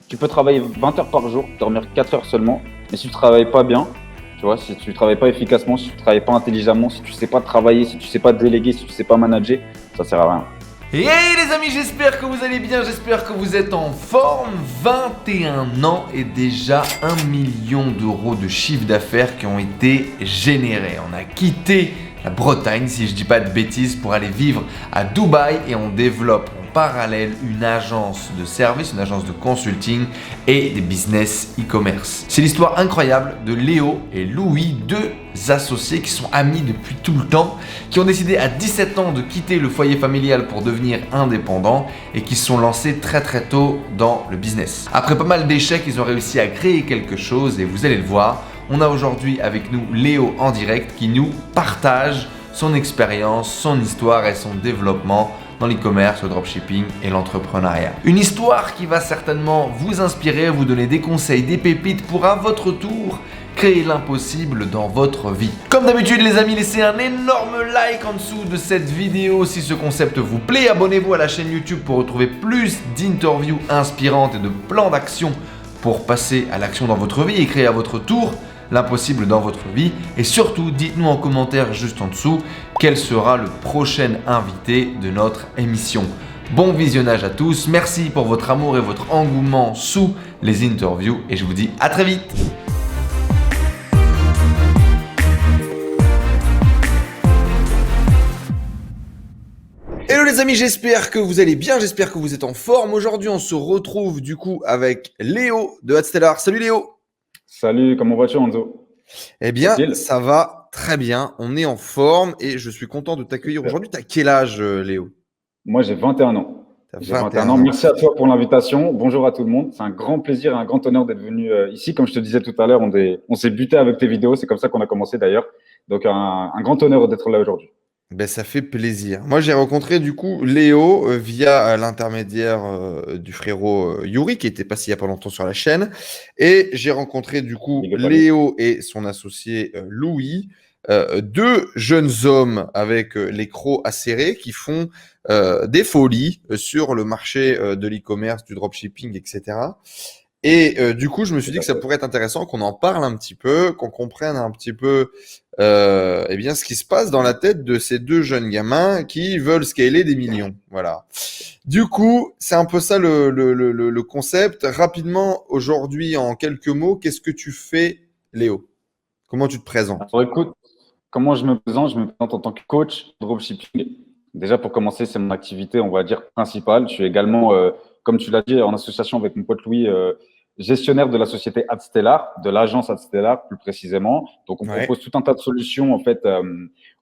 Tu peux travailler 20 heures par jour, dormir 4 heures seulement, mais si tu travailles pas bien, tu vois, si tu travailles pas efficacement, si tu travailles pas intelligemment, si tu sais pas travailler, si tu sais pas déléguer, si tu sais pas manager, ça sert à rien. Hey les amis, j'espère que vous allez bien, j'espère que vous êtes en forme. 21 ans et déjà 1 million d'euros de chiffre d'affaires qui ont été générés. On a quitté la Bretagne, si je dis pas de bêtises, pour aller vivre à Dubaï et on développe en parallèle une agence de service, une agence de consulting et des business e-commerce. C'est l'histoire incroyable de Léo et Louis, deux associés qui sont amis depuis tout le temps, qui ont décidé à 17 ans de quitter le foyer familial pour devenir indépendants et qui se sont lancés très très tôt dans le business. Après pas mal d'échecs, ils ont réussi à créer quelque chose et vous allez le voir, on a aujourd'hui avec nous Léo en direct qui nous partage son expérience, son histoire et son développement dans l'e-commerce, le dropshipping et l'entrepreneuriat. Une histoire qui va certainement vous inspirer, vous donner des conseils, des pépites pour à votre tour créer l'impossible dans votre vie. Comme d'habitude les amis, laissez un énorme like en dessous de cette vidéo si ce concept vous plaît. Abonnez-vous à la chaîne YouTube pour retrouver plus d'interviews inspirantes et de plans d'action pour passer à l'action dans votre vie et créer à votre tour l'impossible dans votre vie. Et surtout, dites-nous en commentaire juste en dessous quel sera le prochain invité de notre émission. Bon visionnage à tous, merci pour votre amour et votre engouement sous les interviews et je vous dis à très vite. Hello les amis, j'espère que vous allez bien, j'espère que vous êtes en forme. Aujourd'hui, on se retrouve du coup avec Léo de Adstellar. Salut Léo. Salut, comment vas-tu, Enzo? Eh bien, Tranquille. ça va très bien, on est en forme et je suis content de t'accueillir Super. aujourd'hui. Tu as quel âge Léo? Moi, j'ai 21 ans. T'as J'ai 21 21 ans. ans. Merci à toi pour l'invitation. Bonjour à tout le monde. C'est un grand plaisir et un grand honneur d'être venu ici. Comme je te disais tout à l'heure, on s'est buté avec tes vidéos. C'est comme ça qu'on a commencé d'ailleurs. Donc, un grand honneur d'être là aujourd'hui. Ben, ça fait plaisir. Moi, j'ai rencontré du coup Léo via l'intermédiaire du frérot Yuri qui était passé il y a pas longtemps sur la chaîne. Et j'ai rencontré du coup Big up à lui. Léo et son associé Louis, deux jeunes hommes avec les crocs acérés qui font des folies sur le marché de l'e-commerce, du dropshipping, etc. Et du coup, je me suis dit que ça pourrait être intéressant qu'on en parle un petit peu, qu'on comprenne un petit peu eh bien, ce qui se passe dans la tête de ces deux jeunes gamins qui veulent scaler des millions. Voilà. Du coup, c'est un peu ça le concept. Rapidement, aujourd'hui, en quelques mots, qu'est-ce que tu fais, Léo? Comment tu te présentes? Alors, écoute, comment je me présente? Je me présente en tant que coach dropshipping. Déjà, pour commencer, c'est mon activité, on va dire, principale. Je suis également, comme tu l'as dit, en association avec mon pote Louis, gestionnaire de la société Adstellar, de l'agence Adstellar plus précisément. Donc, on Ouais. propose tout un tas de solutions en fait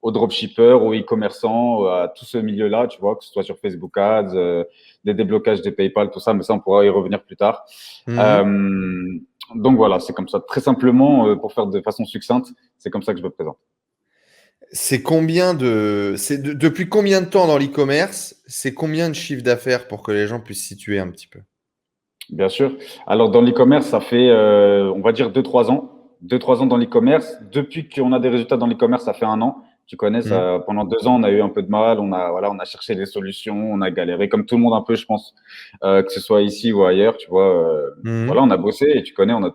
aux dropshippers, aux e-commerçants, à tout ce milieu-là, tu vois, que ce soit sur Facebook Ads, des déblocages des PayPal, tout ça, mais ça, on pourra y revenir plus tard. Mhm. Donc voilà, c'est comme ça. Très simplement, pour faire de façon succincte, c'est comme ça que je me présente. Depuis combien de temps dans l'e-commerce? C'est combien de chiffre d'affaires pour que les gens puissent situer un petit peu? Bien sûr. Alors, dans l'e-commerce, ça fait, on va dire, 2-3 ans. 2-3 ans dans l'e-commerce. Depuis qu'on a des résultats dans l'e-commerce, ça fait 1 an. Tu connais, Mhm. ça, pendant 2 ans, on a eu un peu de mal. On a cherché des solutions, on a galéré, comme tout le monde un peu, je pense, que ce soit ici ou ailleurs, tu vois. Voilà, Mhm. on a bossé et tu connais, on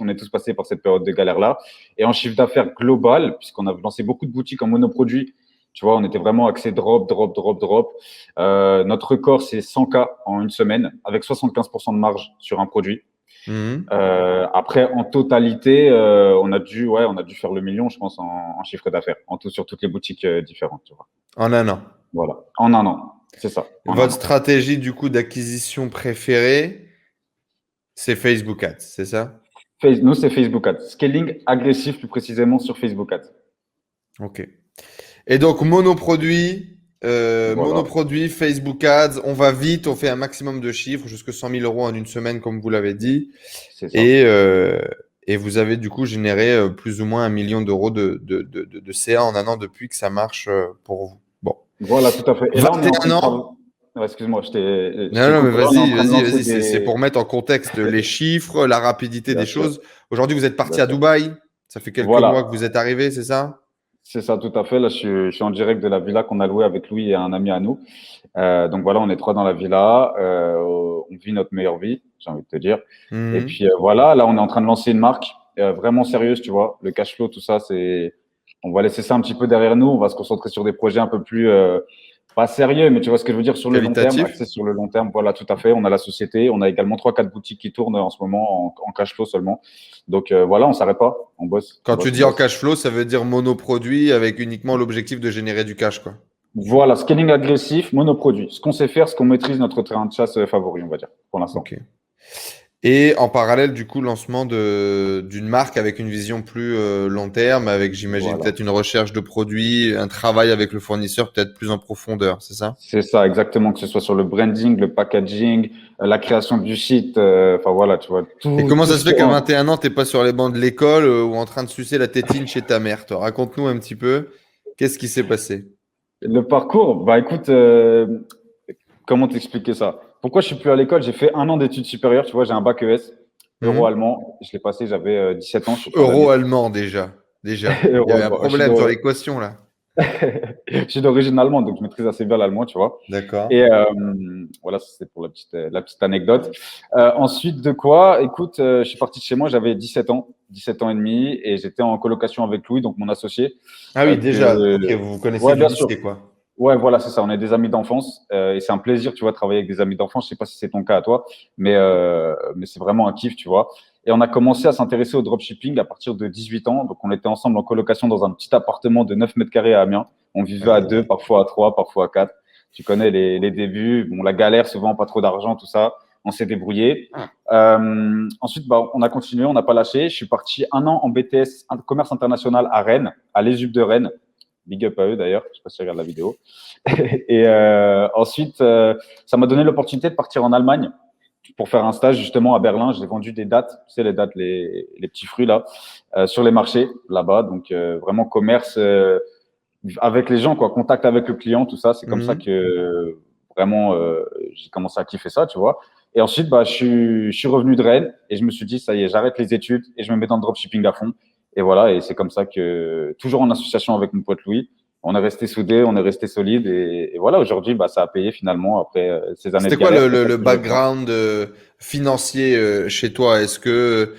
est tous passés par cette période de galère-là. Et en chiffre d'affaires global, puisqu'on a lancé beaucoup de boutiques en monoproduits, tu vois, on était vraiment axé drop, drop, drop, drop. Notre record, c'est 100K en une semaine, avec 75% de marge sur un produit. Mhm. Après, en totalité, on a dû faire le million, je pense, en chiffre d'affaires, en tout sur toutes les boutiques différentes, tu vois. En un an. Voilà, en 1 an, c'est ça, en un Votre an. stratégie du coup d'acquisition préférée, c'est Facebook Ads, c'est ça? Nous, c'est Facebook Ads. Scaling agressif, plus précisément sur Facebook Ads. Ok. Et donc Voilà, monoproduit, Facebook Ads, on va vite, on fait un maximum de chiffres, jusque 100 000 euros en une semaine, comme vous l'avez dit. c'est ça. Et, euh, et vous avez du coup généré plus ou moins 1 million d'euros de CA en un an depuis que ça marche pour vous. Bon. Voilà, tout à fait. Et là, on est en 21 train de travailler. ans. Ouais, excuse-moi, je Non, t'ai non, mais coupé. Là, on est en vas-y, train de vas-y, lancer vas-y. C'est pour des. mettre en contexte les chiffres, la rapidité Bien des sûr, choses. Aujourd'hui, vous êtes bien parti à sûr. Dubaï. Ça fait quelques mois que Voilà, vous êtes arrivé, c'est ça? c'est ça, tout à fait. Là, je suis en direct de la villa qu'on a louée avec Louis et un ami à nous. Donc voilà, on est trois dans la villa. On vit notre meilleure vie. j'ai envie de te dire. Et Mhm. puis voilà, là, on est en train de lancer une marque vraiment sérieuse, tu vois. Le cash flow, tout ça, on va laisser ça un petit peu derrière nous. On va se concentrer sur des projets un peu plus, pas sérieux, mais tu vois ce que je veux dire, sur le long terme, Qualitatif. axé sur le long terme. Voilà, tout à fait. On a la société. On a également 3, 4 boutiques qui tournent en ce moment en cash flow seulement. Donc voilà, on s'arrête pas. On bosse, on Quand tu bosse, on dis en bosse. cash flow, ça veut dire monoproduit avec uniquement l'objectif de générer du cash, quoi. Voilà, scaling agressif, monoproduit. Ce qu'on sait faire, ce qu'on maîtrise, notre terrain de chasse favori, on va dire, pour l'instant. Ok. Et en parallèle, du coup, lancement d'une marque avec une vision plus long terme, avec, j'imagine, Voilà. peut-être une recherche de produits, un travail avec le fournisseur peut-être plus en profondeur, c'est ça? C'est ça, exactement, que ce soit sur le branding, le packaging, la création du site, enfin voilà, tu vois, Et tout, comment tout ça ce se qui fait qu'à rend. 21 ans, t'es pas sur les bancs de l'école ou en train de sucer la tétine chez ta mère, toi? Raconte-nous un petit peu, qu'est-ce qui s'est passé? Le parcours, bah écoute, comment t'expliquer ça? Pourquoi je suis plus à l'école? J'ai fait 1 an d'études supérieures, tu vois, j'ai un bac ES, Hmm. euro-allemand, je l'ai passé, j'avais 17 ans, je suis fin d'année. Euro-allemand déjà. Déjà. Il y avait un Euro-allemand. problème sur l'équation là. Je suis d'origine allemande, donc je maîtrise assez bien l'allemand, tu vois. D'accord. Et voilà, c'est pour la petite anecdote. Ensuite de quoi, écoute, je suis parti de chez moi, j'avais 17 ans, 17 ans et demi, et j'étais en colocation avec Louis, donc mon associé. Ah oui, déjà. Ok, Que... vous vous connaissez Ouais, du bien sûr. lycée, quoi. Ouais, voilà, c'est ça. On est des amis d'enfance et c'est un plaisir, tu vois, de travailler avec des amis d'enfance. Je sais pas si c'est ton cas à toi, mais c'est vraiment un kiff, tu vois. Et on a commencé à s'intéresser au dropshipping à partir de 18 ans. Donc, on était ensemble en colocation dans un petit appartement de 9 mètres carrés à Amiens. On vivait à Ah deux, ouais. parfois à trois, parfois à quatre. Tu connais les débuts, bon, la galère, souvent pas trop d'argent, tout ça. On s'est débrouillé. Ensuite, bah, on a continué, on n'a pas lâché. Je suis parti 1 an en BTS commerce international à Rennes, à l'ESUP de Rennes. Big up à eux d'ailleurs, je sais pas si tu regardes la vidéo. Et ensuite, ça m'a donné l'opportunité de partir en Allemagne pour faire un stage justement à Berlin. J'ai vendu des dates, tu sais, les dates, les petits fruits là, sur les marchés là-bas. Donc vraiment commerce avec les gens, quoi, contact avec le client, tout ça. C'est comme ça Mhm. que vraiment j'ai commencé à kiffer ça, tu vois. Et ensuite, bah, je suis revenu de Rennes et je me suis dit, ça y est, j'arrête les études et je me mets dans le dropshipping à fond. Et voilà, et c'est comme ça que, toujours en association avec mon pote Louis, on est resté soudés, on est resté solide et voilà, aujourd'hui, bah, ça a payé finalement après ces années C'était de quoi galère. C'est ça le que je retiens. background financier chez toi? Est-ce que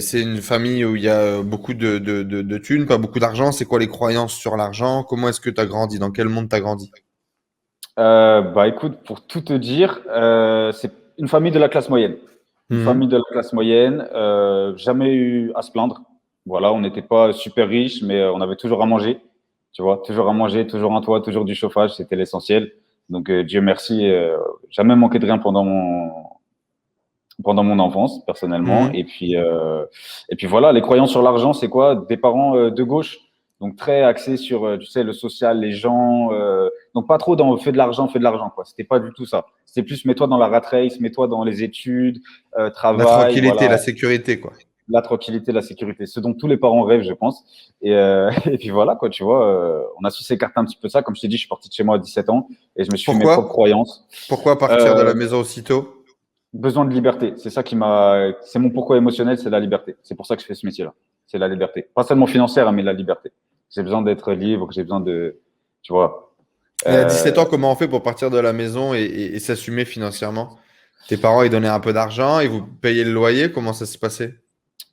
c'est une famille où il y a beaucoup de thunes, pas beaucoup d'argent? C'est quoi les croyances sur l'argent? Comment est-ce que tu as grandi? Dans quel monde tu as grandi? Bah écoute, pour tout te dire, c'est une famille de la classe moyenne. Une Mhm. famille de la classe moyenne, jamais eu à se plaindre. Voilà, on n'était pas super riches, mais on avait toujours à manger. Tu vois, toujours à manger, toujours un toit, toujours du chauffage, c'était l'essentiel. Donc Dieu merci, jamais manqué de rien pendant mon enfance, personnellement. Mhm. Et puis voilà, les croyances sur l'argent, c'est quoi? Des parents de gauche, donc très axés sur, tu sais, le social, les gens. Donc pas trop dans fais de l'argent, quoi. C'était pas du tout ça. C'était plus mets-toi dans la rat race, mets-toi dans les études, La travail, tranquillité, voilà, la sécurité, quoi. la tranquillité, la sécurité, ce dont tous les parents rêvent, je pense. Et, et puis voilà, quoi, tu vois, on a su s'écarter un petit peu de ça. Comme je t'ai dit, je suis parti de chez moi à 17 ans et je me suis fait mes propres Pourquoi? croyances. Pourquoi partir de Euh, la maison aussitôt? Besoin de liberté. C'est ça qui m'a. C'est mon pourquoi émotionnel, c'est la liberté. C'est pour ça que je fais ce métier-là. C'est la liberté. Pas seulement financière, hein, mais la liberté. J'ai besoin d'être libre, j'ai besoin de. Tu vois. Et à 17 Euh, ans, comment on fait pour partir de la maison et s'assumer financièrement? Tes parents, ils donnaient un peu d'argent, ils vous payaient le loyer, comment ça se passait?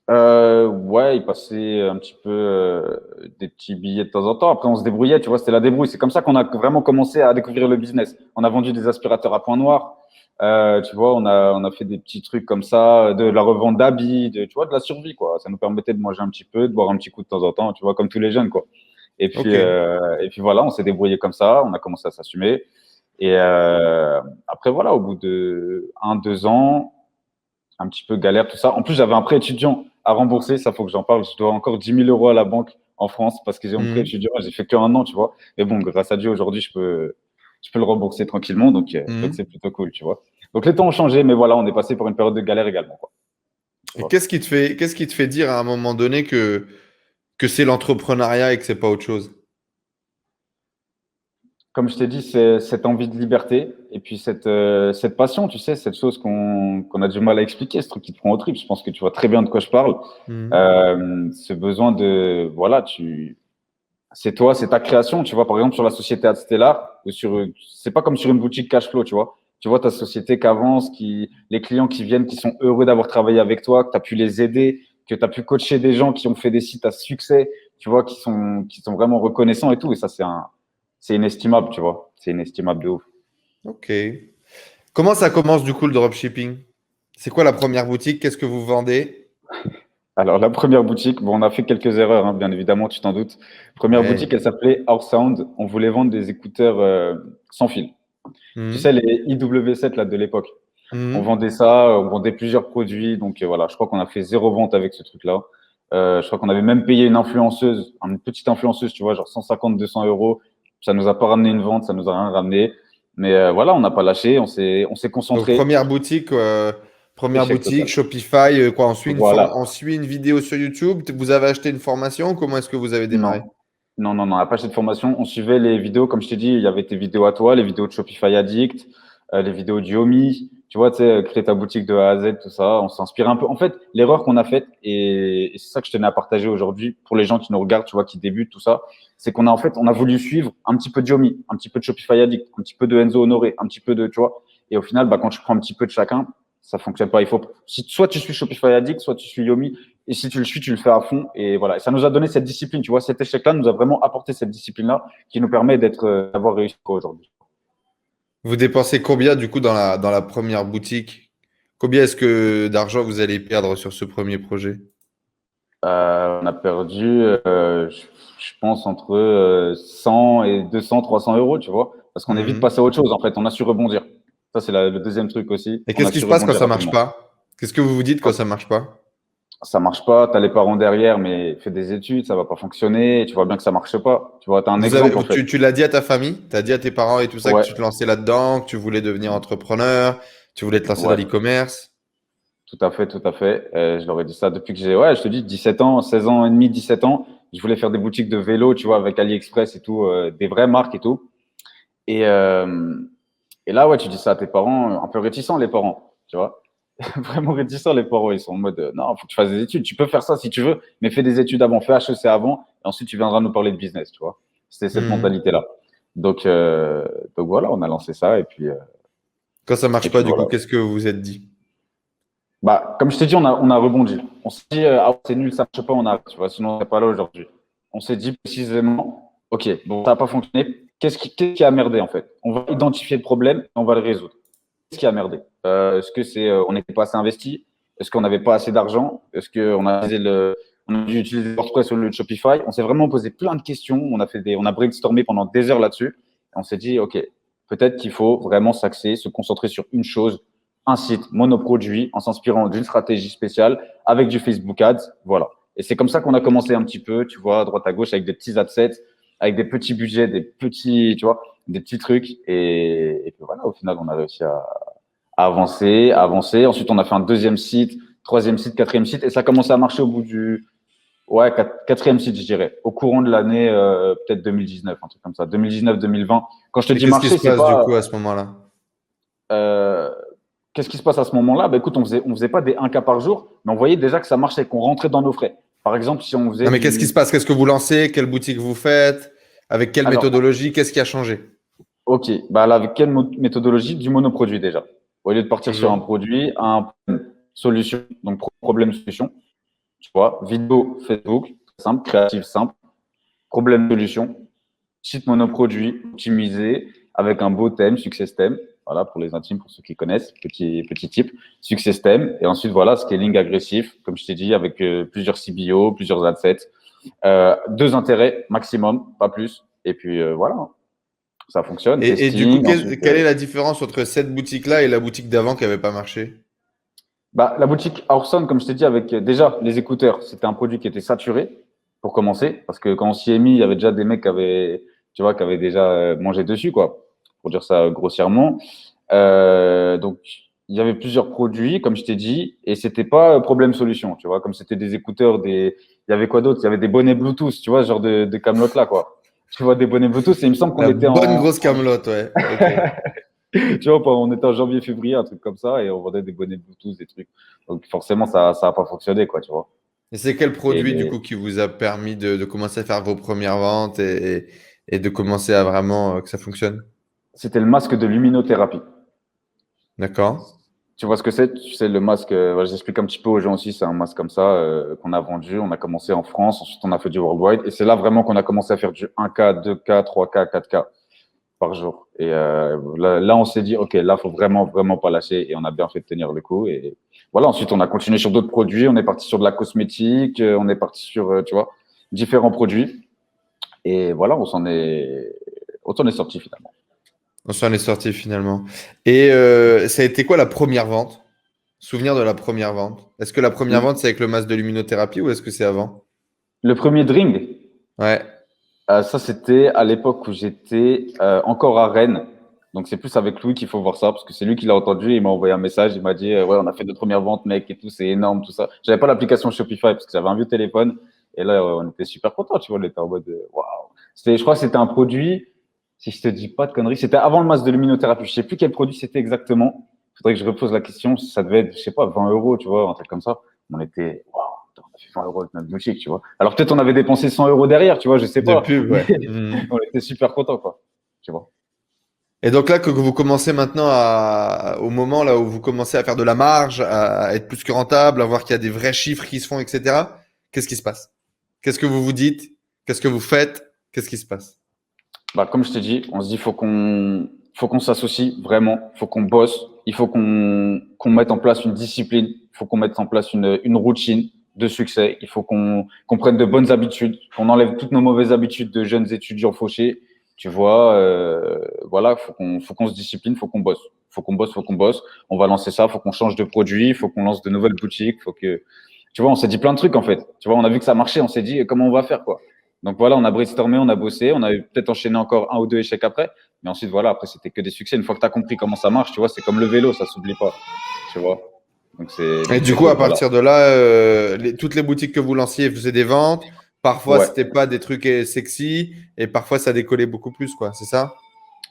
ouais, il passait un petit peu des petits billets de temps en temps. Après, on se débrouillait, tu vois, c'était la débrouille. C'est comme ça qu'on a vraiment commencé à découvrir le business. On a vendu des aspirateurs à point noir. Tu vois, on a fait des petits trucs comme ça, de la revente d'habits, tu vois, de la survie, quoi. Ça nous permettait de manger un petit peu, de boire un petit coup de temps en temps, tu vois, comme tous les jeunes, quoi. Ok. Et puis voilà, on s'est débrouillé comme ça, on a commencé à s'assumer. Et après, voilà, au bout de 1, 2 ans, un petit peu galère, tout ça. En plus, j'avais un prêt étudiant à rembourser, ça faut que j'en parle. Je dois encore 10 000 € à la banque en France parce que j'ai mon prêt Mhm. étudiant. J'ai fait que 1 an, tu vois. Mais bon, grâce à Dieu, aujourd'hui, je peux le rembourser tranquillement. Donc Mhm. c'est plutôt cool, tu vois. Donc les temps ont changé, mais voilà, on est passé par une période de galère également, quoi. Tu Et vois. qu'est-ce qui te fait dire à un moment donné que c'est l'entrepreneuriat et que c'est pas autre chose? Comme je t'ai dit, c'est cette envie de liberté et puis cette passion, tu sais, cette chose qu'on a du mal à expliquer, ce truc qui te prend au trip. Je pense que tu vois très bien de quoi je parle. Mhm. Ce besoin de, voilà, c'est toi, c'est ta création, tu vois. Par exemple, sur la société Adstellar, c'est pas comme sur une boutique cash flow, tu vois. tu vois ta société qui avance, les clients qui viennent, qui sont heureux d'avoir travaillé avec toi, que tu as pu les aider, que tu as pu coacher des gens qui ont fait des sites à succès, tu vois, qui sont vraiment reconnaissants et tout. Et ça, c'est inestimable, tu vois. C'est inestimable de ouf. Ok. Comment ça commence du coup le dropshipping? C'est quoi la première boutique? Qu'est-ce que vous vendez? Alors, la première boutique, bon, on a fait quelques erreurs, hein, bien évidemment, tu t'en doutes. Première boutique, Ouais. elle s'appelait Our Sound. On voulait vendre des écouteurs sans fil. Tu sais, Mhm. les IW7 là, de l'époque. On Mhm. vendait ça, on vendait plusieurs produits. Donc voilà, je crois qu'on a fait zéro vente avec ce truc-là. Je crois qu'on avait même payé une petite influenceuse, tu vois, genre 150, 200 euros. Ça nous a pas ramené une vente, ça nous a rien ramené. Mais voilà, on n'a pas lâché, on s'est Donc concentré. première Échec boutique, total. Shopify, quoi, Voilà. on suit une vidéo sur YouTube. Vous avez acheté une formation? Comment est-ce que vous avez démarré? Non. Non, non, non, on n'a pas acheté de formation. On suivait les vidéos, comme je t'ai dit, il y avait tes vidéos à toi, les vidéos de Shopify Addict, les vidéos de Yomi. Tu vois, tu sais, créer ta boutique de A à Z, tout ça. On s'inspire un peu. En fait, l'erreur qu'on a faite, et c'est ça que je tenais à partager aujourd'hui pour les gens qui nous regardent, tu vois, qui débutent, tout ça, c'est qu'on a en fait, on a voulu suivre un petit peu de Yomi, un petit peu de Shopify Addict, un petit peu de Enzo Honoré, un petit peu de, tu vois. Et au final, bah, quand tu prends un petit peu de chacun, ça fonctionne pas. Soit tu suis Shopify Addict, soit tu suis Yomi. Et si tu le suis, tu le fais à fond. Et voilà. Et ça nous a donné cette discipline. Tu vois, cet échec-là nous a vraiment apporté cette discipline-là qui nous permet d'avoir réussi aujourd'hui. Vous dépensez combien du coup dans la première boutique? Combien est-ce que d'argent vous allez perdre sur ce premier projet? On a perdu, je pense, entre 100 et 200, 300 euros, tu vois, parce qu'on est vite Mhm. passé à autre chose, en fait. On a su rebondir. Ça, c'est le deuxième truc aussi. Et On qu'est-ce a qui su se passe quand rebondir ça marche rapidement. pas? Qu'est-ce que vous vous dites quand ça marche pas? Ça marche pas, tu as les parents derrière, mais fais des études, ça va pas fonctionner. Et tu vois bien que ça marche pas. Tu vois, tu as un exemple, en fait. Tu l'as dit à ta famille? Tu as dit à tes parents et tout ça que Ouais, tu te lançais là-dedans, que tu voulais devenir entrepreneur, tu voulais te lancer dans ouais. l'e-commerce? Tout à fait, tout à fait. Je leur ai dit ça depuis que j'ai, ouais, je te dis, 17 ans, 16 ans et demi, 17 ans. Je voulais faire des boutiques de vélo, tu vois, avec AliExpress et tout, des vraies marques et tout. Et, euh, et là, ouais, tu dis ça à tes parents, un peu réticents, les parents, tu vois. Vraiment réticents, les parents. Ils sont en mode, non, faut que tu fasses des études. Tu peux faire ça si tu veux, mais fais des études avant, fais HEC avant, et ensuite tu viendras nous parler de business, tu vois. C'était cette Mhm. mentalité-là. Donc, euh, donc voilà, on a lancé ça, Quand ça et marche pas, puis du coup, voilà. qu'est-ce que vous vous êtes dit? Bah, comme je t'ai dit, on a rebondi. On s'est dit, ah, c'est nul, ça marche pas, on a, tu vois, sinon on serait pas là aujourd'hui. On s'est dit précisément, OK, bon, ça n'a pas fonctionné. Qu'est-ce qui a merdé, en fait? On va identifier le problème et on va le résoudre. Qu'est-ce qui a merdé? Est-ce que on n'était pas assez investi? Est-ce qu'on n'avait pas assez d'argent? Est-ce on a dû utiliser WordPress au lieu de Shopify? On s'est vraiment posé plein de questions. On a brainstormé pendant des heures là-dessus. Et on s'est dit, OK, peut-être qu'il faut vraiment s'axer, se concentrer sur une chose, un site monoproduit en s'inspirant d'une stratégie spéciale avec du Facebook Ads. Voilà. Et c'est comme ça qu'on a commencé un petit peu, tu vois, à droite à gauche avec des petits adsets, avec des petits budgets, tu vois, des petits trucs. Et puis voilà, au final, on a réussi à avancer, à avancer. Ensuite, on a fait un deuxième site, troisième site, quatrième site, et ça a commencé à marcher au bout ouais, quatrième site, je dirais, au courant de l'année, peut-être 2019, un truc comme ça, 2019-2020. Quand je te Et dis qu'est-ce qui marché, se c'est passe du pas, coup à ce moment-là? euh, qu'est-ce qui se passe à ce moment-là? Bah, écoute, on faisait pas des 1 cas par jour, mais on voyait déjà que ça marchait, qu'on rentrait dans nos frais. Par exemple, si on faisait Non, mais qu'est-ce qui se passe? Qu'est-ce que vous lancez? Quelle boutique vous faites? Avec quelle alors, méthodologie? Qu'est-ce qui a changé? ok, bah là, avec quelle méthodologie? Du monoproduit déjà. Au lieu de partir sur un Toujours. produit, un solution, donc problème-solution, tu vois, vidéo Facebook, simple, créative simple, problème-solution, site monoproduit, optimisé, avec un beau thème, success thème. Voilà, pour les intimes, pour ceux qui connaissent, petit type, success thème. Et ensuite, voilà, scaling agressif, comme je t'ai dit, avec plusieurs CBO, plusieurs adsets. 2 intérêts maximum, pas plus. Et puis, voilà, ça fonctionne. Et du coup, Testing, ensuite. quelle est la différence entre cette boutique-là et la boutique d'avant qui n'avait pas marché? Bah, la boutique Orson, comme je t'ai dit, avec déjà les écouteurs, c'était un produit qui était saturé pour commencer, parce que quand on s'y est mis, il y avait déjà des mecs qui avaient déjà mangé dessus, quoi, pour dire ça grossièrement. Donc, il y avait plusieurs produits, comme je t'ai dit, et c'était pas problème-solution, tu vois, comme c'était des écouteurs, il y avait quoi d'autre? Il y avait des bonnets Bluetooth, tu vois, ce genre de camelote là, quoi. Tu vois, des bonnets Bluetooth, et il me semble qu'on La était bonne grosse camelote, ouais. Ok. tu vois, on était en janvier, février, un truc comme ça, et on vendait des bonnets Bluetooth, des trucs. Donc forcément, ça a pas fonctionné, quoi, tu vois. Et c'est quel produit du Et coup qui vous a permis de commencer à faire vos premières ventes et de commencer à vraiment que ça fonctionne? c'était le masque de luminothérapie. D'accord. Tu vois ce que c'est? Tu sais, le masque, voilà, j'explique un petit peu aux gens aussi, c'est un masque comme ça qu'on a vendu. On a commencé en France, ensuite on a fait du worldwide. Et c'est là vraiment qu'on a commencé à faire du 1K, 2K, 3K, 4K par jour. Et là, on s'est dit, OK, là, faut vraiment, vraiment pas lâcher. Et on a bien fait de tenir le coup. Et voilà, ensuite, on a continué sur d'autres produits. On est parti sur de la cosmétique. On est parti sur, tu vois, différents produits. Et voilà, on s'en est sorti finalement. On s'en est sorti finalement. Et ça a été quoi la première vente? Souvenir de la première vente. Est-ce que la première vente, c'est avec le masque de luminothérapie ou est-ce que c'est avant? Le premier drink, Ouais. ça, c'était à l'époque où j'étais encore à Rennes. Donc, c'est plus avec Louis qu'il faut voir ça, parce que c'est lui qui l'a entendu. Il m'a envoyé un message. Il m'a dit, ouais, on a fait notre première vente, mec, et tout, c'est énorme, tout ça. J'avais pas l'application Shopify parce que j'avais un vieux téléphone. Et là, on était super contents, tu vois. On était en mode, waouh. Je crois que c'était un produit, si je te dis pas de conneries, c'était avant le masque de luminothérapie. Je sais plus quel produit c'était exactement. Faudrait que je repose la question. Ça devait être, je sais pas, 20 euros, tu vois, un truc comme ça. On était, waouh, on a fait 20 euros avec notre boutique, tu vois. Alors peut-être on avait dépensé 100 euros derrière, tu vois, je sais De pas. pub, Mais ouais. Mhm. on était super contents, quoi. Tu vois. Et donc là, que vous commencez maintenant au moment là où vous commencez à faire de la marge, à être plus que rentable, à voir qu'il y a des vrais chiffres qui se font, etc. Qu'est-ce qui se passe? Qu'est-ce que vous vous dites? Qu'est-ce que vous faites? Qu'est-ce qui se passe? Bah, comme je t'ai dit, on se dit, faut qu'on s'associe vraiment, faut qu'on bosse, il faut qu'on mette en place une discipline, il faut qu'on mette en place une routine de succès, il faut qu'on prenne de bonnes habitudes, qu'on enlève toutes nos mauvaises habitudes de jeunes étudiants fauchés, tu vois, voilà, faut qu'on se discipline, faut qu'on bosse, on va lancer ça, faut qu'on change de produit, faut qu'on lance de nouvelles boutiques, faut que, tu vois, on s'est dit plein de trucs en fait, tu vois, on a vu que ça marchait, on s'est dit comment on va faire quoi. Donc voilà, on a brainstormé, on a bossé, on a peut-être enchaîné encore un ou deux échecs après, mais ensuite voilà, après c'était que des succès. Une fois que tu as compris comment ça marche, tu vois, c'est comme le vélo, ça s'oublie pas, tu vois. Et Donc du c'est coup, à cool, voilà. partir de là, toutes les boutiques que vous lanciez faisaient des ventes. Parfois, Ouais, c'était pas des trucs sexy et parfois, ça décollait beaucoup plus, quoi. C'est ça?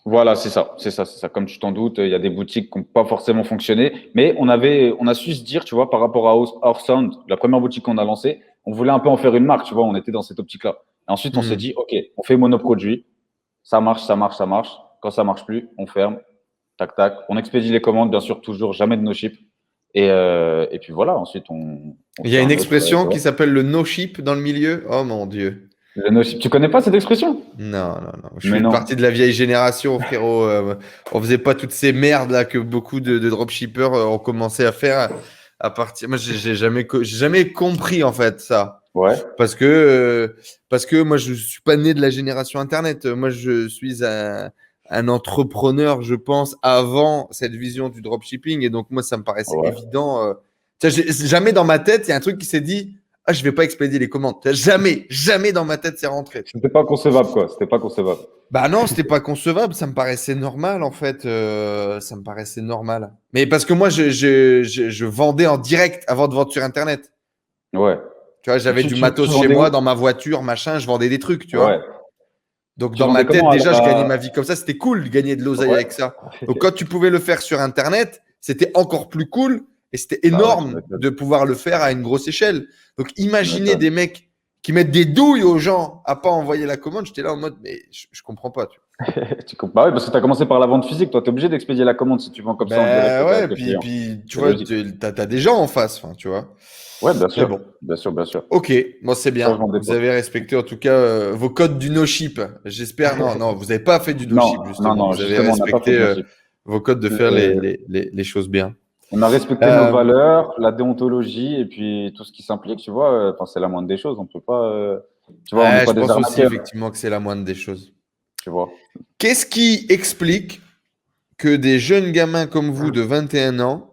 voilà, c'est ça. Comme tu t'en doutes, il y a des boutiques qui n'ont pas forcément fonctionné, mais on a su se dire, tu vois, par rapport à Our Sound, la première boutique qu'on a lancée, on voulait un peu en faire une marque, tu vois, on était dans cette optique-là. Et ensuite, on s'est Hmm. dit, OK, on fait monoproduit, ça marche, ça marche, ça marche. Quand ça marche plus, on ferme. Tac, tac. On expédie les commandes, bien sûr, toujours, jamais de no ship. Et puis voilà, ensuite, on Il y fait a une un autre. expression Tu qui vois. s'appelle le no ship dans le milieu. Oh mon Dieu. Le no ship. Tu connais pas cette expression? Non, non, non. Je Mais fais non. partie de la vieille génération, frérot. On faisait pas toutes ces merdes là que beaucoup de dropshippers ont commencé à faire à partir. Moi, j'ai jamais compris en fait ça. Ouais. Parce que moi, je suis pas né de la génération Internet. Moi, je suis un entrepreneur, je pense, avant cette vision du dropshipping. Et donc, moi, ça me paraissait Ouais. évident. Tu sais, jamais dans ma tête, il y a un truc qui s'est dit, ah, je vais pas expédier les commandes. Tu sais, jamais, jamais dans ma tête, c'est rentré. C'était pas concevable, quoi. C'était pas concevable. Bah non, c'était pas concevable. Ça me paraissait normal, en fait. Ça me paraissait normal. Mais parce que moi, je vendais en direct avant de vendre sur Internet. Ouais. Tu vois, j'avais du Tu matos chez vendais moi, où? dans ma voiture, machin, je vendais des trucs, tu Ouais. vois. Donc, Tu dans ma vendais tête, comment déjà, je gagnais la... ma vie comme ça. C'était cool de gagner de l'oseille Ouais. avec ça. Donc, quand tu pouvais le faire sur Internet, c'était encore plus cool et c'était Bah ouais, tu énorme m'étonnes. de pouvoir le faire à une grosse échelle. Donc, Tu imaginez m'étonnes. des mecs qui mettent des douilles aux gens à pas envoyer la commande. J'étais là en mode, mais je comprends pas. Tu vois. Bah ouais, parce que tu as commencé par la vente physique. Toi, tu es obligé d'expédier la commande si tu vends comme ça en direct Ben avec ouais, le client. puis tu C'est vois, logique. t'as des gens en face, enfin, tu vois. Ouais, bien Mais sûr. bon, Bien sûr, bien sûr. ok, moi c'est Ça, je bien. vendais Vous pas. avez respecté en tout cas vos codes du no-ship. J'espère. Non, non, vous n'avez pas fait du Non, no-ship non, justement. non, Vous avez justement, on n'a pas fait respecté de no-ship. vos codes de faire Euh, les choses bien. On a respecté nos Euh, valeurs, la déontologie et puis tout ce qui s'implique, tu vois. Enfin, c'est la moindre des choses. On peut pas, tu vois, on n'est ouais, pas je des pense aussi arnaqueurs, effectivement que c'est la moindre des choses. tu vois. Qu'est-ce qui explique que des jeunes gamins comme vous de 21 ans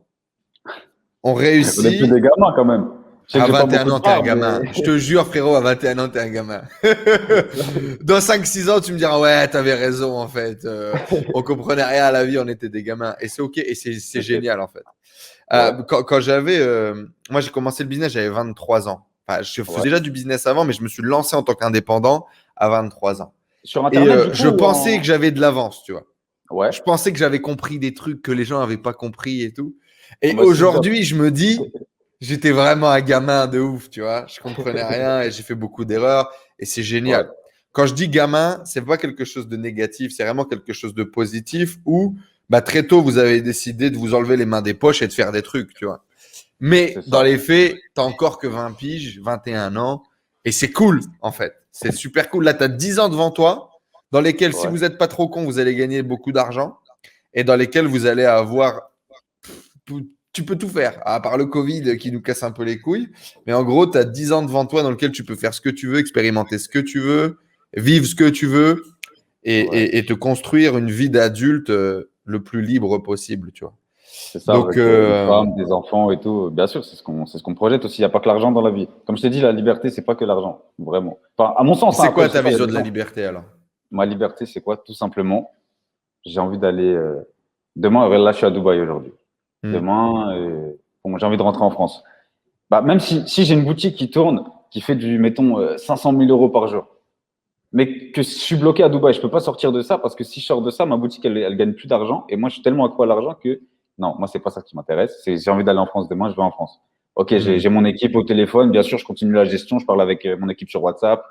ont On n'est plus réussi des gamins quand même. Je sais que à j'ai pas 21 beaucoup de ans, t'es un barbe, gamin. Je te jure, frérot, à 21 ans, t'es un gamin. Dans 5-6 ans, tu me diras, ouais, t'avais raison, en fait. On comprenait rien à la vie, on était des gamins. Et c'est OK, et c'est mais génial, en fait. ouais, Quand j'avais. Moi, j'ai commencé le business, j'avais 23 ans. Enfin, je faisais ouais. déjà du business avant, mais je me suis lancé en tant qu'indépendant à 23 ans. Sur Et Internet, du je coup, ou pensais que en... j'avais de l'avance, tu vois. Ouais. Je pensais que j'avais compris des trucs que les gens n'avaient pas compris et tout. Ah Et bah, c'est top. aujourd'hui, je me dis, j'étais vraiment un gamin de ouf, tu vois. Je comprenais rien et j'ai fait beaucoup d'erreurs et c'est Ouais, génial. Quand je dis gamin, c'est pas quelque chose de négatif, c'est vraiment quelque chose de positif où bah, très tôt, vous avez décidé de vous enlever les mains des poches et de faire des trucs, tu vois. Mais C'est ça. dans les faits, t'as encore que 20 piges, 21 ans, et c'est cool, en fait. C'est super cool. Là, tu as 10 ans devant toi, dans lesquels, si Ouais. vous n'êtes pas trop con, vous allez gagner beaucoup d'argent, et dans lesquels vous allez avoir tu peux tout faire, à part le Covid qui nous casse un peu les couilles. Mais en gros, tu as 10 ans devant toi dans lequel tu peux faire ce que tu veux, expérimenter ce que tu veux, vivre ce que tu veux et te construire une vie d'adulte le plus libre possible, tu vois. C'est ça, Donc, avec une femme, des enfants et tout. Bien sûr, c'est ce qu'on projette aussi. Il n'y a pas que l'argent dans la vie. Comme je t'ai dit, la liberté, c'est pas que l'argent. Vraiment. Enfin, à mon sens, hein, c'est après, quoi je sais ta pas, il y a vision des de la gens. liberté alors? Ma liberté, c'est quoi? Tout simplement, j'ai envie d'aller. Demain, là, je suis à Dubaï aujourd'hui. Hmm. Demain, bon, j'ai envie de rentrer en France. Bah, même si j'ai une boutique qui tourne, qui fait mettons, 500 000 euros par jour, mais que je suis bloqué à Dubaï, je peux pas sortir de ça parce que si je sors de ça, ma boutique, elle gagne plus d'argent. Et moi, je suis tellement accro à l'argent que non, moi, c'est pas ça qui m'intéresse. J'ai envie d'aller en France demain, je vais en France. Ok, Hmm. j'ai mon équipe au téléphone. Bien sûr, je continue la gestion. Je parle avec mon équipe sur WhatsApp,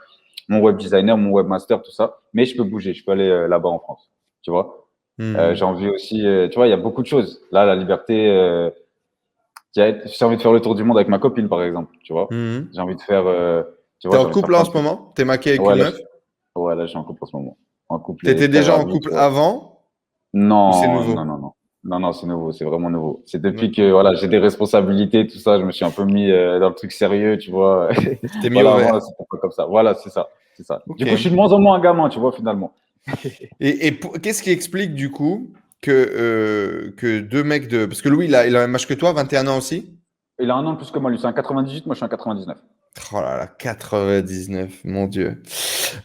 mon web designer, mon webmaster, tout ça. Mais je peux bouger. Je peux aller là-bas en France. Tu vois? J'ai Hmm. envie aussi, tu vois, il y a beaucoup de choses. Là, la liberté, j'ai envie de faire le tour du monde avec ma copine, par exemple. Tu vois? Hmm. J'ai envie de faire, tu T'es vois, j'ai en envie de faire couple là plein en de ce trucs. moment? T'es maqué avec Ouais, une là, meuf? ouais, là, je suis en couple en ce moment. En couple et T'étais très déjà en ravi, couple tu vois. avant ou c'est Non, non, nouveau? non, non. Non, non, c'est nouveau, c'est vraiment nouveau. C'est depuis Ok. que voilà, j'ai des responsabilités, tout ça, je me suis un peu mis dans le truc sérieux, tu vois. Tu t'es mis au Voilà, avant, vert. c'était pas comme ça. Voilà, c'est ça, c'est ça. Ok. Du coup, je suis de moins en moins un gamin, tu vois, finalement. Qu'est-ce qui explique du coup que deux mecs de... Parce que Louis, il a le même âge que toi, 21 ans aussi? Il a un an de plus que moi, lui, c'est un 98, moi, je suis un 99. Oh là là, 99, mon Dieu.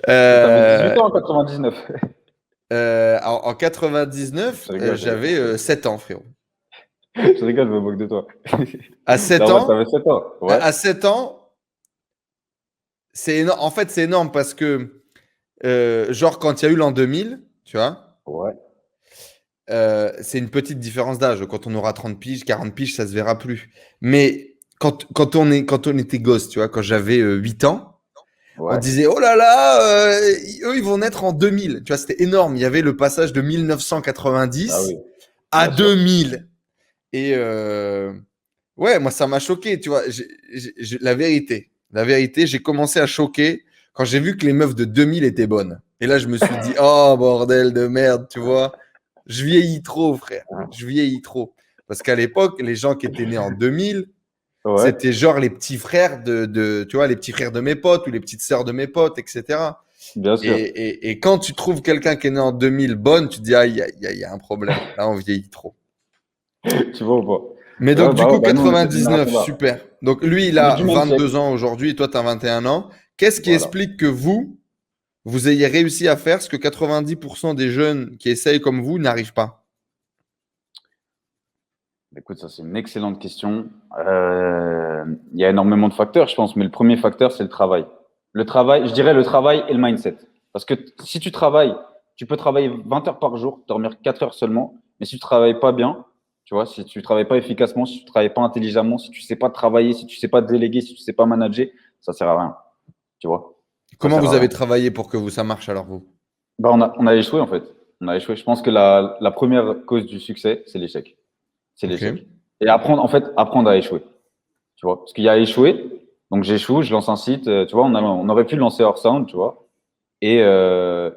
Et t'avais Euh, 18 ans en 99. en 99, Je rigole, je rigole. 7 ans, frérot. Je rigole, je me moque de toi. À 7 Non, moi, ans, t'avais 7 ans. Ouais, à 7 ans, c'est énorme. En fait, c'est énorme parce que, genre, quand il y a eu l'an 2000, tu vois, ouais, c'est une petite différence d'âge. Quand on aura 30 piges, 40 piges, ça se verra plus. Mais quand on était gosse, tu vois, quand j'avais 8 ans, on ouais. disait, oh là là, eux, ils vont naître en 2000. Tu vois, c'était énorme. Il y avait le passage de Ah 1990 oui, à bien sûr. 2000. Et ouais, moi, ça m'a choqué, tu vois. La vérité, j'ai commencé à choquer quand j'ai vu que les meufs de 2000 étaient bonnes. Et là, je me suis dit, oh, bordel de merde, tu vois. Je vieillis trop, frère. Je vieillis trop. Parce qu'à l'époque, les gens qui étaient nés en 2000, Ouais, c'était genre les petits frères tu vois, les petits frères de mes potes ou les petites sœurs de mes potes, etc. bien Et, sûr. et quand tu trouves quelqu'un qui est né en 2000 bonne, tu te dis, ah, il y a un problème. Là, on vieillit trop. Tu vois ou pas? Mais donc, Ouais, du bah, coup, ouais, bah, nous, on est cette 99, génération-là. super. Donc, lui, il On est a du même siècle. 22 ans aujourd'hui et toi, tu as 21 ans. Qu'est-ce qui Voilà. explique que vous ayez réussi à faire ce que 90% des jeunes qui essayent comme vous n'arrivent pas? Écoute, ça, c'est une excellente question. Il y a énormément de facteurs, je pense, mais le premier facteur, c'est le travail. Le travail, je dirais le travail et le mindset. Parce que si tu travailles, tu peux travailler 20 heures par jour, dormir 4 heures seulement, mais si tu travailles pas bien, tu vois, si tu travailles pas efficacement, si tu travailles pas intelligemment, si tu sais pas travailler, si tu sais pas déléguer, si tu sais pas manager, ça sert à rien, tu vois. Ça Comment sert vous à avez rien. travaillé pour que ça marche alors, vous? Bah, on a échoué, en fait. On a échoué. Je pense que la première cause du succès, c'est l'échec. C'est Ok. l'échec. Et apprendre, en fait, apprendre à échouer. Tu vois, parce qu'il y a échoué. Donc, j'échoue, je lance un site. Tu vois, on aurait pu le lancer hors sound, tu vois, et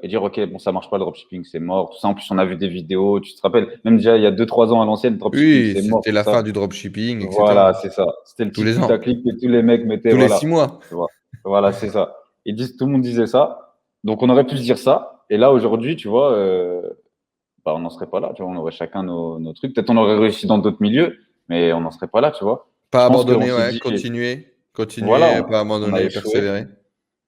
dire, OK, bon, ça marche pas le dropshipping, c'est mort. Tout ça, en plus, on a vu des vidéos. Tu te rappelles, même déjà il y a 2 3 ans à l'ancienne, le dropshipping, Oui, c'est mort, c'était tout la ça. fin du dropshipping, etc. Voilà, c'est ça. C'était le Tous petit les ans. putaclic que tous les mecs mettaient, Tous les voilà. 6 mois. Tu vois. Voilà, c'est ça. Tout le monde disait ça. Donc, on aurait pu se dire ça. Et là, aujourd'hui, tu vois, bah, on n'en serait pas là, tu vois. On aurait chacun nos trucs. Peut-être on aurait réussi dans d'autres milieux, mais on n'en serait pas là, tu vois. Je Pas pense qu'on abandonner, s'est ouais. dit, Continuer. voilà, Continuer, pas on a abandonner, échoué. persévérer.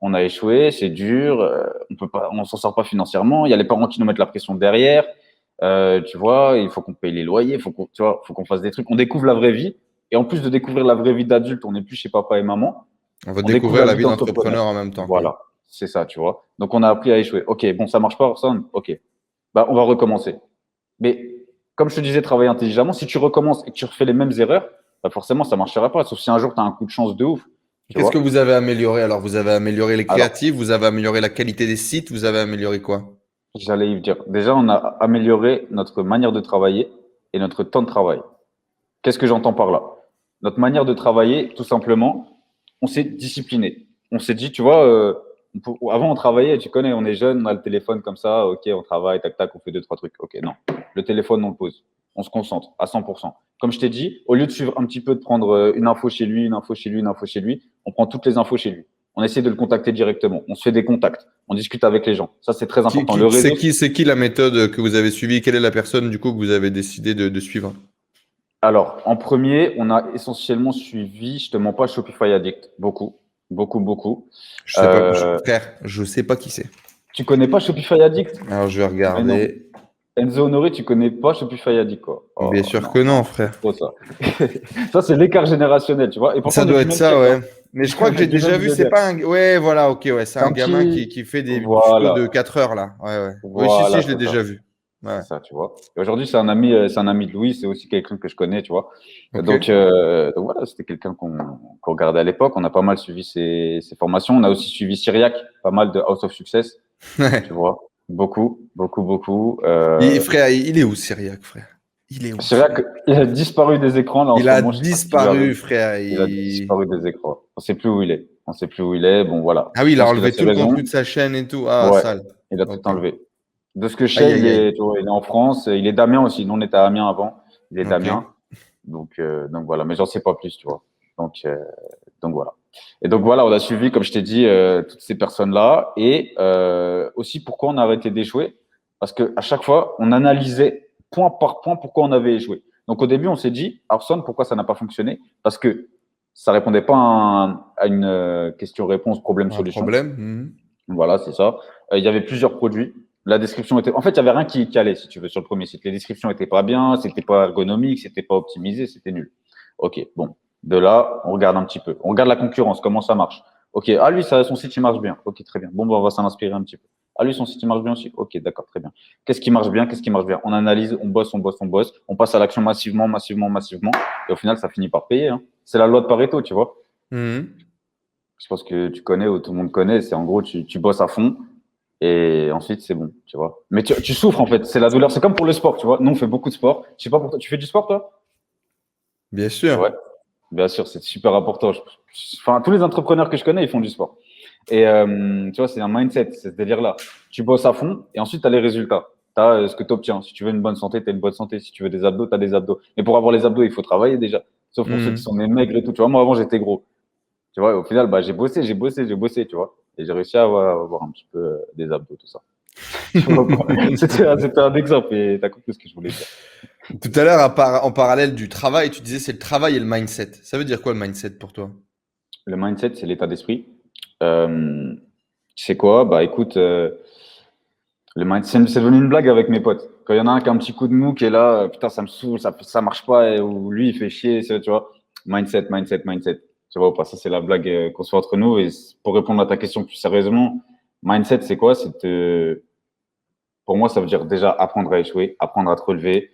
On a échoué, c'est dur, on peut pas, on s'en sort pas financièrement. Il y a les parents qui nous mettent la pression derrière. Tu vois, il faut qu'on paye les loyers, tu vois, faut qu'on fasse des trucs. On découvre la vraie vie. Et en plus de découvrir la vraie vie d'adulte, on n'est plus chez papa et maman. On va On découvre découvrir la la vie vie d'entrepreneur. d'entrepreneur en même temps, quoi. Voilà, c'est ça, tu vois. Donc on a appris à échouer. Ok, bon, ça marche pas, Orson. Ok, bah on va recommencer. Mais comme je te disais, travailler intelligemment. Si tu recommences et que tu refais les mêmes erreurs, bah forcément ça marchera pas. Sauf si un jour tu as un coup de chance de ouf, tu Qu'est-ce que vois. vous avez amélioré alors? Vous avez amélioré les Alors, créatifs, vous avez amélioré la qualité des sites, vous avez amélioré quoi? J'allais y dire. Déjà, on a amélioré notre manière de travailler et notre temps de travail. Qu'est-ce que j'entends par là? Notre manière de travailler, tout simplement, on s'est discipliné. On s'est dit, tu vois, avant on travaillait, tu connais, on est jeune, on a le téléphone comme ça, ok, on travaille, tac, tac, on fait deux, trois trucs. Ok, non. Le téléphone, on le pose. On se concentre à 100%. Comme je t'ai dit, au lieu de suivre un petit peu, de prendre une info chez lui, une info chez lui, une info chez lui, on prend toutes les infos chez lui. On essaie de le contacter directement. On se fait des contacts. On discute avec les gens. Ça, c'est très important. Le réseau, C'est qui la méthode que vous avez suivie? Quelle est la personne du coup que vous avez décidé de suivre? alors, en premier, on a essentiellement suivi, je te mens pas, Shopify Addict. Beaucoup, beaucoup, beaucoup. Je sais pas, frère, je sais pas qui c'est. Tu connais pas Shopify Addict? Alors je vais Mais non. regarder. Enzo Honoré, tu connais pas Shopify Addict, quoi. Oh, Bien sûr non, que non, frère. trop ça. Ça, c'est l'écart générationnel, tu vois. Et pourtant, Ça on est doit du être même ça, siècle, ouais. hein. Mais je crois On que est j'ai du déjà même vu, c'est délire. pas un. Ouais, voilà, ok, ouais. C'est C'est un un gamin petit. qui fait des Voilà. tutos de 4 heures là. Ouais, ouais. Oui, si, Voilà, je l'ai c'est ça. déjà vu. Ouais. C'est ça, tu vois. Et aujourd'hui, c'est un ami de Louis, c'est aussi quelqu'un que je connais, tu vois. Ok. Donc voilà, c'était quelqu'un qu'on regardait à l'époque. On a pas mal suivi ses formations. On a aussi suivi Cyriac, pas mal de House of Success, tu vois. Beaucoup, beaucoup, beaucoup. Frère, il est où, Cyriac, frère? Il est où, Cyriac, il a disparu des écrans là en Il ce a moment. Je sais pas si tu l'as disparu, vu. frère. Il a disparu des écrans. On sait plus où il est. On sait plus où il est. Bon, voilà. Ah oui, Je il a pense qu'il a enlevé ses tout le raisons. contenu de sa chaîne et tout. Ah, Ouais, sale. il a tout Ok. enlevé. De ce que je Aïe, sais, aïe, aïe. il est en France. Il est d'Amiens aussi. Nous, on était à Amiens avant. Il est Ok. d'Amiens. Donc voilà. Mais j'en sais pas plus, tu vois. Donc voilà. Et donc voilà, on a suivi, comme je t'ai dit, toutes ces personnes-là. Et aussi, pourquoi on a arrêté d'échouer? Parce qu'à chaque fois, on analysait point par point pourquoi on avait échoué. Donc au début, on s'est dit, Arson, pourquoi ça n'a pas fonctionné? Parce que ça répondait pas à une question-réponse, Un problème-solution. problème? Mhm. Voilà, c'est ça. Il y avait plusieurs produits. La description était. En fait, il y avait rien qui allait, si tu veux, sur le premier site. Les descriptions étaient pas bien, c'était pas ergonomique, c'était pas optimisé, c'était nul. Ok, bon. De là, on regarde un petit peu. On regarde la concurrence, comment ça marche. Ok, ah lui, son site il marche bien. Ok, très bien. Bon, on va s'en inspirer un petit peu. Ah lui, son site il marche bien aussi. Ok, d'accord, très bien. Qu'est-ce qui marche bien? Qu'est-ce qui marche bien? On analyse, on bosse, on bosse, on bosse. On passe à l'action massivement, massivement, massivement. Et au final, ça finit par payer, hein. C'est la loi de Pareto, tu vois. Mhm. Je pense que tu connais ou tout le monde connaît. C'est en gros, tu bosses à fond et ensuite c'est bon, tu vois. Mais tu souffres en fait. C'est la douleur. C'est comme pour le sport, tu vois. Nous, on fait beaucoup de sport. Je sais pas pour toi. Tu fais du sport, toi? Bien sûr. Ouais, bien sûr, c'est super important. Enfin, tous les entrepreneurs que je connais, ils font du sport. Et tu vois, c'est un mindset, c'est ce délire-là. Tu bosses à fond et ensuite tu as les résultats. Tu as ce que tu obtiens. Si tu veux une bonne santé, tu as une bonne santé. Si tu veux des abdos, tu as des abdos. Mais pour avoir les abdos, il faut travailler déjà. Sauf pour ceux qui Mhm. sont des maigres et tout. Tu vois, moi avant, j'étais gros. Tu vois, au final, bah, j'ai bossé, tu vois. Et j'ai réussi à avoir un petit peu des abdos, tout ça. Tu vois, c'était un exemple et t'as compris ce que je voulais dire. Tout à l'heure, en parallèle du travail, tu disais c'est le travail et le mindset. Ça veut dire quoi le mindset pour toi? Le mindset, c'est l'état d'esprit. Tu sais quoi? Bah, écoute, le mindset, c'est devenu une blague avec mes potes. Quand il y en a un qui a un petit coup de mou qui est là, putain, ça me saoule, ça marche pas, ou lui, il fait chier, tu vois. Mindset, mindset, mindset. Tu vois, ou pas, ça, c'est la blague qu'on se fait entre nous. Et pour répondre à ta question plus sérieusement, mindset, c'est quoi? Pour moi, ça veut dire déjà apprendre à échouer, apprendre à te relever,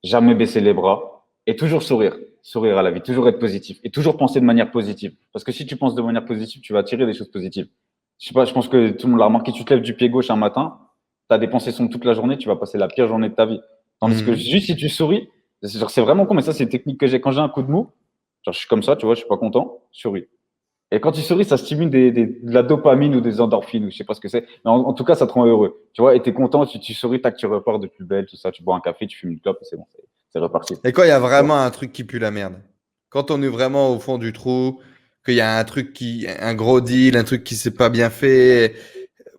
jamais baisser les bras et toujours sourire. Sourire à la vie, toujours être positif et toujours penser de manière positive. Parce que si tu penses de manière positive, tu vas attirer des choses positives. Je sais pas, je pense que tout le monde l'a remarqué. Tu te lèves du pied gauche un matin, tu as des pensées sombres toute la journée, tu vas passer la pire journée de ta vie. Tandis que Mhm. juste si tu souris, c'est vraiment con, mais ça, c'est une technique que j'ai quand j'ai un coup de mou. Genre, je suis comme ça, tu vois, je suis pas content, je souris. Et quand tu souris, ça stimule de la dopamine ou des endorphines, ou je sais pas ce que c'est. Mais en tout cas, ça te rend heureux. Tu vois, et t'es content, tu souris, tac, tu repars de plus belle, tout ça. Tu bois un café, tu fumes une clope, et c'est bon, c'est reparti. Et quand il y a Tu vois. vraiment un truc qui pue la merde, quand on est vraiment au fond du trou, qu'il y a un truc un gros deal, un truc qui s'est pas bien fait,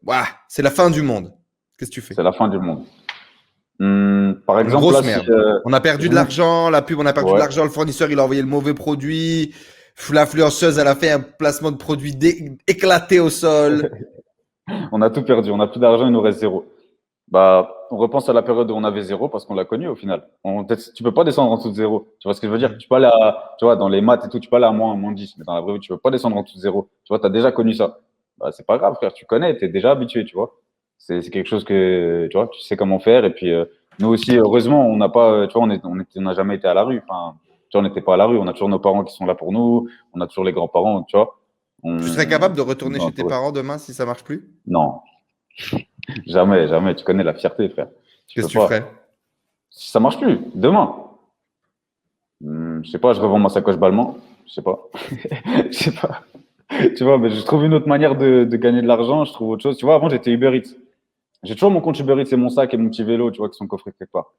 ouah, c'est la fin du monde. Qu'est-ce que tu fais? C'est la fin du monde. Par Une exemple, là, grosse si merde. On a perdu je de monte, l'argent, la pub, on a perdu de ouais, l'argent, le fournisseur, il a envoyé le mauvais produit, l'influenceuse, elle a fait un placement de produit éclaté au sol. on a tout perdu, on n'a plus d'argent, il nous reste zéro. Bah, on repense à la période où on avait zéro parce qu'on l'a connu au final. Tu peux pas descendre en dessous de zéro. Tu vois ce que je veux dire? Mhm. Tu peux aller tu vois, dans les maths et tout, tu peux aller à moins 10. Mais dans la vraie vie, tu peux pas descendre en dessous de zéro. Tu vois, tu as déjà connu ça. Bah, c'est pas grave, frère. Tu connais, tu es déjà habitué, tu vois. C'est quelque chose que, tu vois, tu sais comment faire. Et puis, nous aussi, heureusement, on n'a pas, tu vois, on n'a jamais été à la rue. Enfin, tu vois, on n'était pas à la rue. On a toujours nos parents qui sont là pour nous. On a toujours les grands-parents, tu vois. Tu serais capable de On est retourner chez tes entouré. parents demain si ça marche plus? Non, Jamais, jamais. Tu connais la fierté, frère. Qu'est-ce que Peux tu pas. ferais? Si ça marche plus, demain. Je sais pas, je revends ma sacoche Balmain. Je sais pas. Je sais pas. Tu vois, mais je trouve une autre manière de gagner de l'argent. Je trouve autre chose. Tu vois, avant, j'étais Uber Eats. J'ai toujours mon compte Uber Eats et mon sac et mon petit vélo, tu vois, qui sont coffrés quelque part.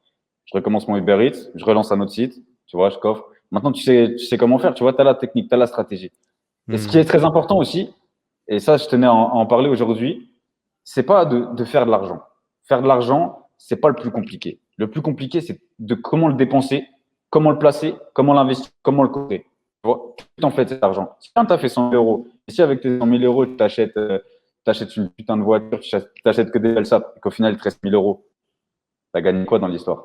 Je recommence mon Uber Eats, je relance un autre site, tu vois, je coffre. Maintenant, tu sais comment faire, tu vois, tu as la technique, tu as la stratégie. Et ce qui est très important aussi, et ça, je tenais à en parler aujourd'hui, c'est pas de faire de l'argent. Faire de l'argent, c'est pas le plus compliqué. Le plus compliqué, c'est de comment le dépenser, comment le placer, comment l'investir, comment le coter. Tu vois, qu'est-ce que t'en fais de cet argent? Si tu as fait 100 euros, et si avec tes 100 000 euros, tu t'achètes une putain de voiture, tu t'achètes que des belles sapes, et qu'au final, il te reste 1000 euros, tu as gagné quoi dans l'histoire?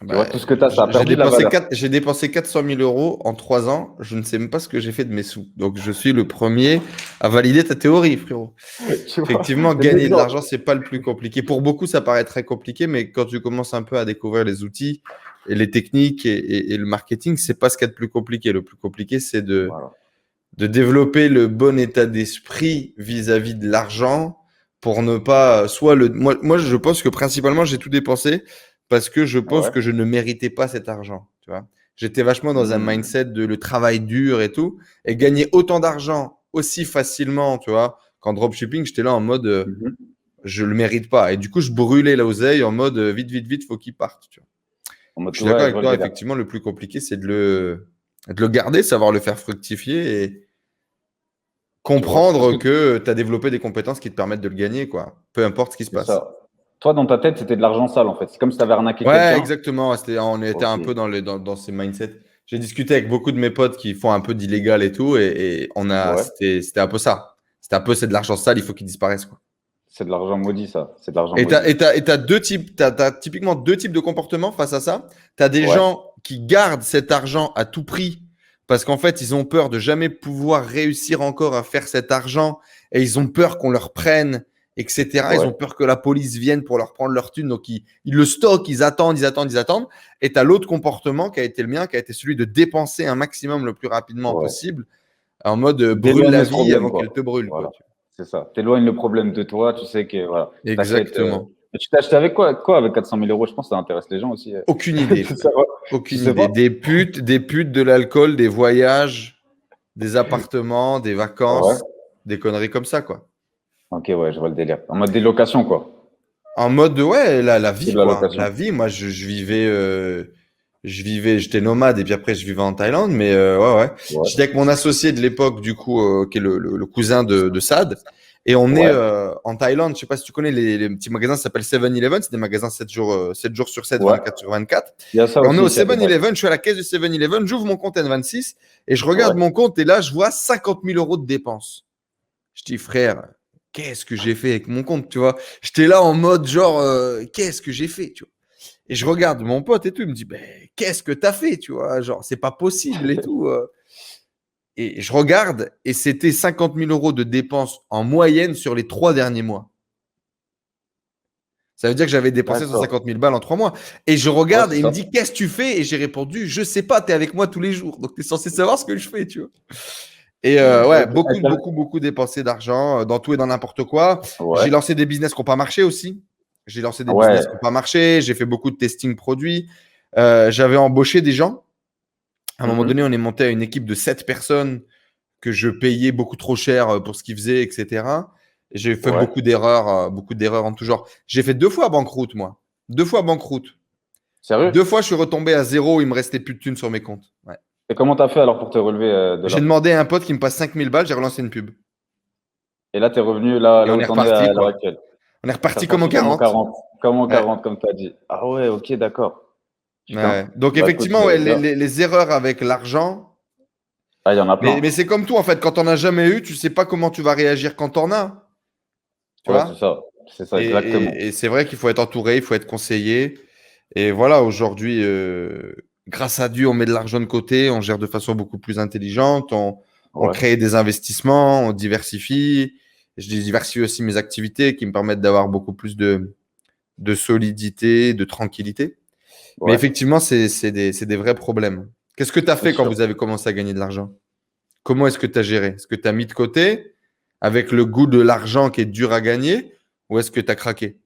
Tu vois, Bah, tout ce que tu as, ça a j'ai perdu de la dépensé valeur. j'ai dépensé 400 000 euros en 3 ans. Je ne sais même pas ce que j'ai fait de mes sous. Donc, je suis le premier à valider ta théorie, frérot. Tu vois, Effectivement, c'est gagner de l'exemple. l'argent, c'est pas le plus compliqué. Pour beaucoup, ça paraît très compliqué, mais quand tu commences un peu à découvrir les outils et les techniques et le marketing, c'est pas ce qu'il y a de plus compliqué. Le plus compliqué, c'est Voilà. de développer le bon état d'esprit vis-à-vis de l'argent pour ne pas moi je pense que principalement j'ai tout dépensé parce que je pense Ouais. que je ne méritais pas cet argent, tu vois. J'étais vachement dans un Hmm. mindset de le travail dur et tout, et gagner autant d'argent aussi facilement, tu vois. Qu'en dropshipping, j'étais là en mode Mhm. je le mérite pas, et du coup je brûlais l'oseille en mode vite vite vite faut qu'il parte, tu vois. En mode, Je suis d'accord ouais, je avec vois le toi, délire. effectivement le plus compliqué c'est de le garder, savoir le faire fructifier et Tu vois. Parce comprendre que que tu as développé des compétences qui te permettent de le gagner, quoi. Peu importe ce qui se c'est passe. ça. Toi, dans ta tête, c'était de l'argent sale, en fait. C'est comme si tu avais arnaqué Ouais, quelqu'un. exactement. On était Ok. un peu dans ces mindsets. J'ai discuté avec beaucoup de mes potes qui font un peu d'illégal et tout, et Ouais. c'était un peu ça. C'était un peu, c'est de l'argent sale, il faut qu'il disparaisse, quoi. C'est de l'argent maudit, ça. C'est de l'argent Et maudit. t'as deux types, t'as typiquement deux types de comportements face à ça. Tu as des Ouais. gens qui gardent cet argent à tout prix parce qu'en fait, ils ont peur de jamais pouvoir réussir encore à faire cet argent, et ils ont peur qu'on leur prenne, etc. Ils Ouais. ont peur que la police vienne pour leur prendre leur thune. Donc, ils le stockent, ils attendent, ils attendent, ils attendent. Et tu as l'autre comportement qui a été le mien, qui a été celui de dépenser un maximum le plus rapidement Ouais. possible en mode brûle la D'éloigner ce vie problème, avant quoi. qu'elle te brûle, quoi. Voilà. C'est ça. T'éloignes le problème de toi. Tu sais que, voilà. T'achètes. Exactement. Et tu t'as acheté avec quoi avec 400 000 euros? Je pense que ça intéresse les gens aussi. Aucune idée, Tu sais frère. pas. Tu Aucune sais idée. pas? Des putes, de l'alcool, des voyages, des appartements, des Ouais. vacances, des conneries comme ça, quoi. Ok, ouais, je vois le délire. En mode délocation, quoi. En mode, ouais, la C'est vie, de la quoi. La location. vie, moi, j'étais nomade et puis après, je vivais en Thaïlande, mais ouais, ouais. Ouais. J'étais avec mon associé de l'époque, du coup, qui est le cousin de Saad. Et on est Ouais. en Thaïlande. Je sais pas si tu connais les petits magasins, ça s'appelle 7-Eleven. C'est des magasins 7 jours sur 7, Ouais. 24 sur 24. Il y a ça Et on est aussi au ici à Dubaï. 7-Eleven. Je suis à la caisse du 7-Eleven. J'ouvre mon compte N26 et je Ouais. regarde mon compte. Et là, je vois 50 000 euros de dépenses. Je dis, frère, qu'est-ce que j'ai fait avec mon compte, tu vois? J'étais là en mode genre, qu'est-ce que j'ai fait, tu vois? Et je regarde mon pote et tout, il me dit, ben, qu'est-ce que t'as fait, tu vois? Genre, c'est pas possible et tout. Et je regarde et c'était 50 000 euros de dépenses en moyenne sur les 3 derniers mois. Ça veut dire que j'avais dépensé D'accord. 150 000 balles en 3 mois. Et je Ouais, regarde c'est et il me ça. dit, qu'est-ce que tu fais? Et j'ai répondu, je sais pas, t'es avec moi tous les jours. Donc, t'es censé savoir ce que je fais, tu vois. Et ouais, Ok. beaucoup, beaucoup, beaucoup dépensé d'argent dans tout et dans n'importe quoi. J'ai Ouais. lancé des business qui n'ont pas marché aussi. J'ai lancé des Ouais. business qui n'ont pas marché. J'ai fait beaucoup de testing produits. J'avais embauché des gens. À un moment donné, Mhm. on est monté à une équipe de 7 personnes que je payais beaucoup trop cher pour ce qu'ils faisaient, etc. Et j'ai fait Ouais. beaucoup d'erreurs en tout genre. J'ai fait 2 fois banqueroute, moi. 2 fois banqueroute. Sérieux? 2 fois, je suis retombé à zéro. Il me restait plus de thunes sur mes comptes. Ouais. Et comment t'as fait alors pour te relever de J'ai là? demandé à un pote qui me passe 5000 balles. J'ai relancé une pub. Et là, t'es revenu là, Et là on où est t'en es reparti, à l'heure quoi. actuelle. On est T'as reparti comme en reparti comme en 40. 40. Comme en Ouais. 40, comme t'as dit. Ah ouais, ok, d'accord. Ouais. Putain. Donc, Bah écoute, effectivement, ouais, les, bien. les- les erreurs avec l'argent, Ah, il y en a mais plein. c'est comme tout, en fait. Quand on as jamais eu, tu sais pas comment tu vas réagir quand on as. Tu Ouais, c'est vois? ça. C'est ça, Et, exactement. et- et c'est vrai qu'il faut être entouré, il faut être conseillé. Et voilà, aujourd'hui, grâce à Dieu, on met de l'argent de côté, on gère de façon beaucoup plus intelligente, on Ouais. crée des investissements, on diversifie. Je diversifie aussi mes activités qui me permettent d'avoir beaucoup plus de solidité, de tranquillité. Mais Ouais. effectivement, c'est des vrais problèmes. Qu'est-ce que tu as C'est fait quand sûr. vous avez commencé à gagner de l'argent? Comment est-ce que tu as géré? Est-ce que tu as mis de côté avec le goût de l'argent qui est dur à gagner? ou est-ce que tu as craqué?